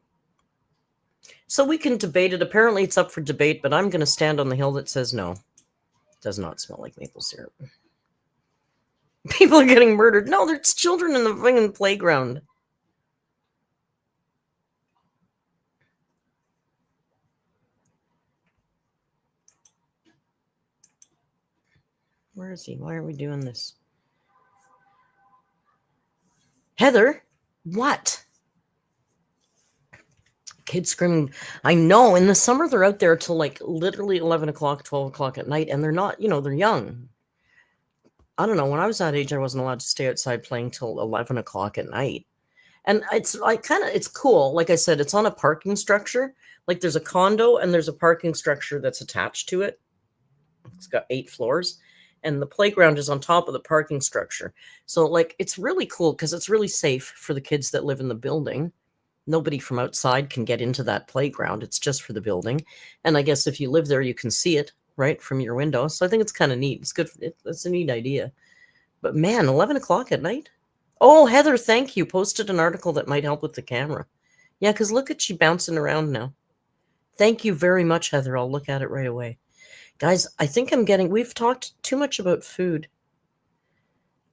So we can debate it. Apparently it's up for debate, but I'm going to stand on the hill that says no. It does not smell like maple syrup. People are getting murdered. No, there's children in the fucking playground. Where is he? Why are we doing this? Heather, what? Kids screaming. I know. In the summer, they're out there till like literally 11 o'clock, 12 o'clock at night, and they're not, they're young. I don't know. When I was that age, I wasn't allowed to stay outside playing till 11 o'clock at night. And it's like it's cool. Like I said, it's on a parking structure. Like there's a condo and there's a parking structure that's attached to it. It's got 8 floors. And the playground is on top of the parking structure. So like it's really cool because it's really safe for the kids that live in the building. Nobody from outside can get into that playground. It's just for the building. And I guess if you live there, you can see it right from your window. So I think it's kind of neat. It's good. It's a neat idea. But man, 11 o'clock at night? Oh, Heather, thank you. Posted an article that might help with the camera. Yeah, because look at you bouncing around now. Thank you very much, Heather. I'll look at it right away. Guys, I think we've talked too much about food.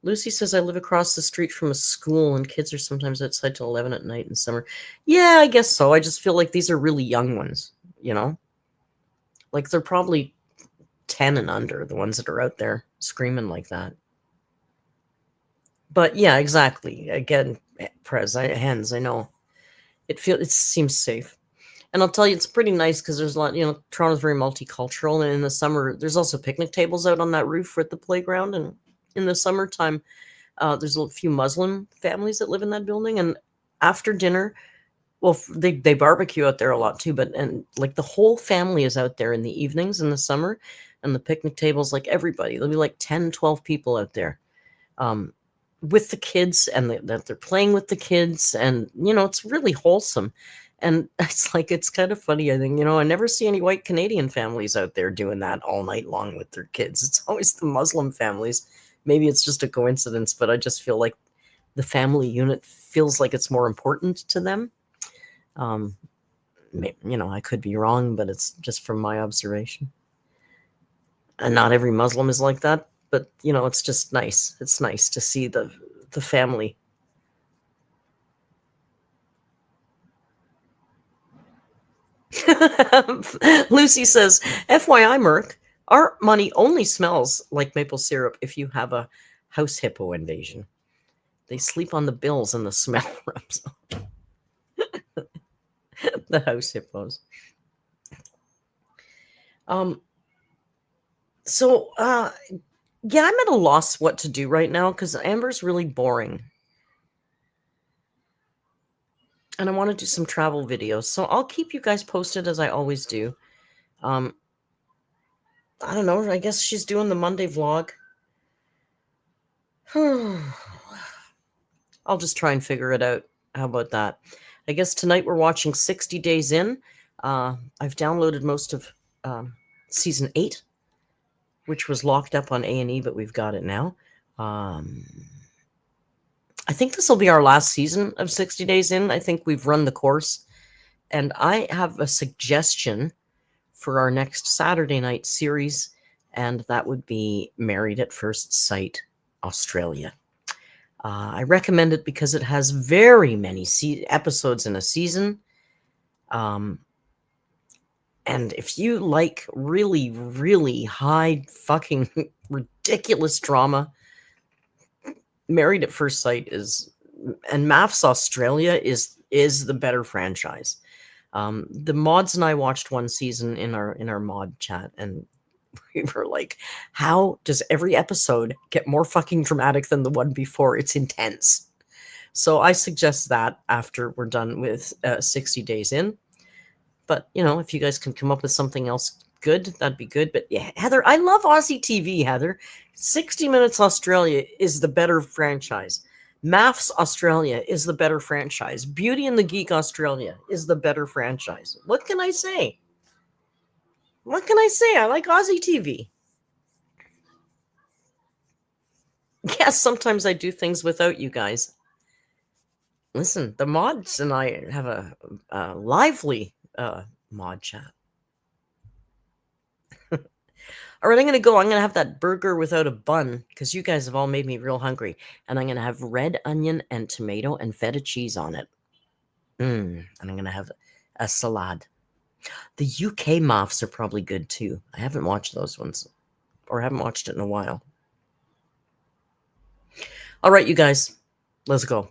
Lucy says, I live across the street from a school and kids are sometimes outside till 11 at night in summer. Yeah, I guess so. I just feel like these are really young ones, Like they're probably 10 and under, the ones that are out there screaming like that. But yeah, exactly. Again, hens, I know. It seems safe. And I'll tell you, it's pretty nice because there's a lot, Toronto's very multicultural. And in the summer, there's also picnic tables out on that roof at the playground. And in the summertime, there's a few Muslim families that live in that building. And after dinner, well, they barbecue out there a lot too. And like the whole family is out there in the evenings in the summer. And the picnic tables, like everybody, there'll be like 10, 12 people out there. With the kids, and that they're playing with the kids, and it's really wholesome. And it's kind of funny, I think. I never see any white Canadian families out there doing that all night long with their kids. It's always the Muslim families. Maybe it's just a coincidence, but I just feel like the family unit feels like it's more important to them. I could be wrong, but it's just from my observation. And not every Muslim is like that. But, you know, it's just nice. It's nice to see the family. Lucy says, FYI, Merc, our money only smells like maple syrup if you have a house hippo invasion. They sleep on the bills and the smell rubs off. The house hippos. Yeah, I'm at a loss what to do right now because Amber's really boring. And I want to do some travel videos. So I'll keep you guys posted as I always do. I don't know. I guess she's doing the Monday vlog. I'll just try and figure it out. How about that? I guess tonight we're watching 60 Days In. I've downloaded most of season 8, which was locked up on A&E, but we've got it now. I think this will be our last season of 60 Days In. I think we've run the course. And I have a suggestion for our next Saturday night series, and that would be Married at First Sight, Australia. I recommend it because it has very many episodes in a season. And if you like really, really high fucking ridiculous drama, Married at First Sight is, and MAFS Australia is the better franchise. The mods and I watched one season in our mod chat, and we were like, how does every episode get more fucking dramatic than the one before? It's intense. So I suggest that after we're done with 60 Days In. But, you know, if you guys can come up with something else good, that'd be good. But yeah, Heather, I love Aussie TV, Heather. 60 Minutes Australia is the better franchise. MAFS Australia is the better franchise. Beauty and the Geek Australia is the better franchise. What can I say? What can I say? I like Aussie TV. Yes, sometimes I do things without you guys. Listen, the mods and I have a lively mod chat. All right, I'm going to go. I'm going to have that burger without a bun because you guys have all made me real hungry. And I'm going to have red onion and tomato and feta cheese on it. And I'm going to have a salad. The UK MAFs are probably good too. I haven't watched those ones, or haven't watched it in a while. All right, you guys, let's go.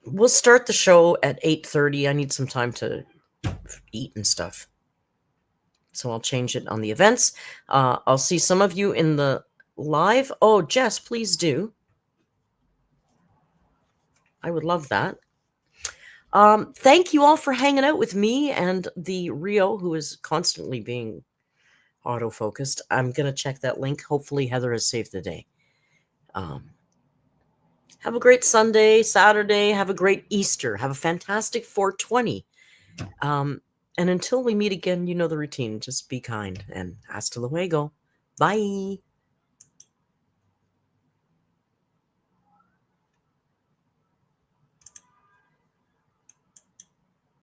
We'll start the show at 8:30. I need some time to eat and stuff. So I'll change it on the events. I'll see some of you in the live. Oh, Jess, please do. I would love that. Thank you all for hanging out with me and the Rio, who is constantly being autofocused. I'm going to check that link. Hopefully Heather has saved the day. Have a great Sunday, Saturday. Have a great Easter. Have a fantastic 420. And until we meet again, you know the routine. Just be kind and hasta luego. Bye.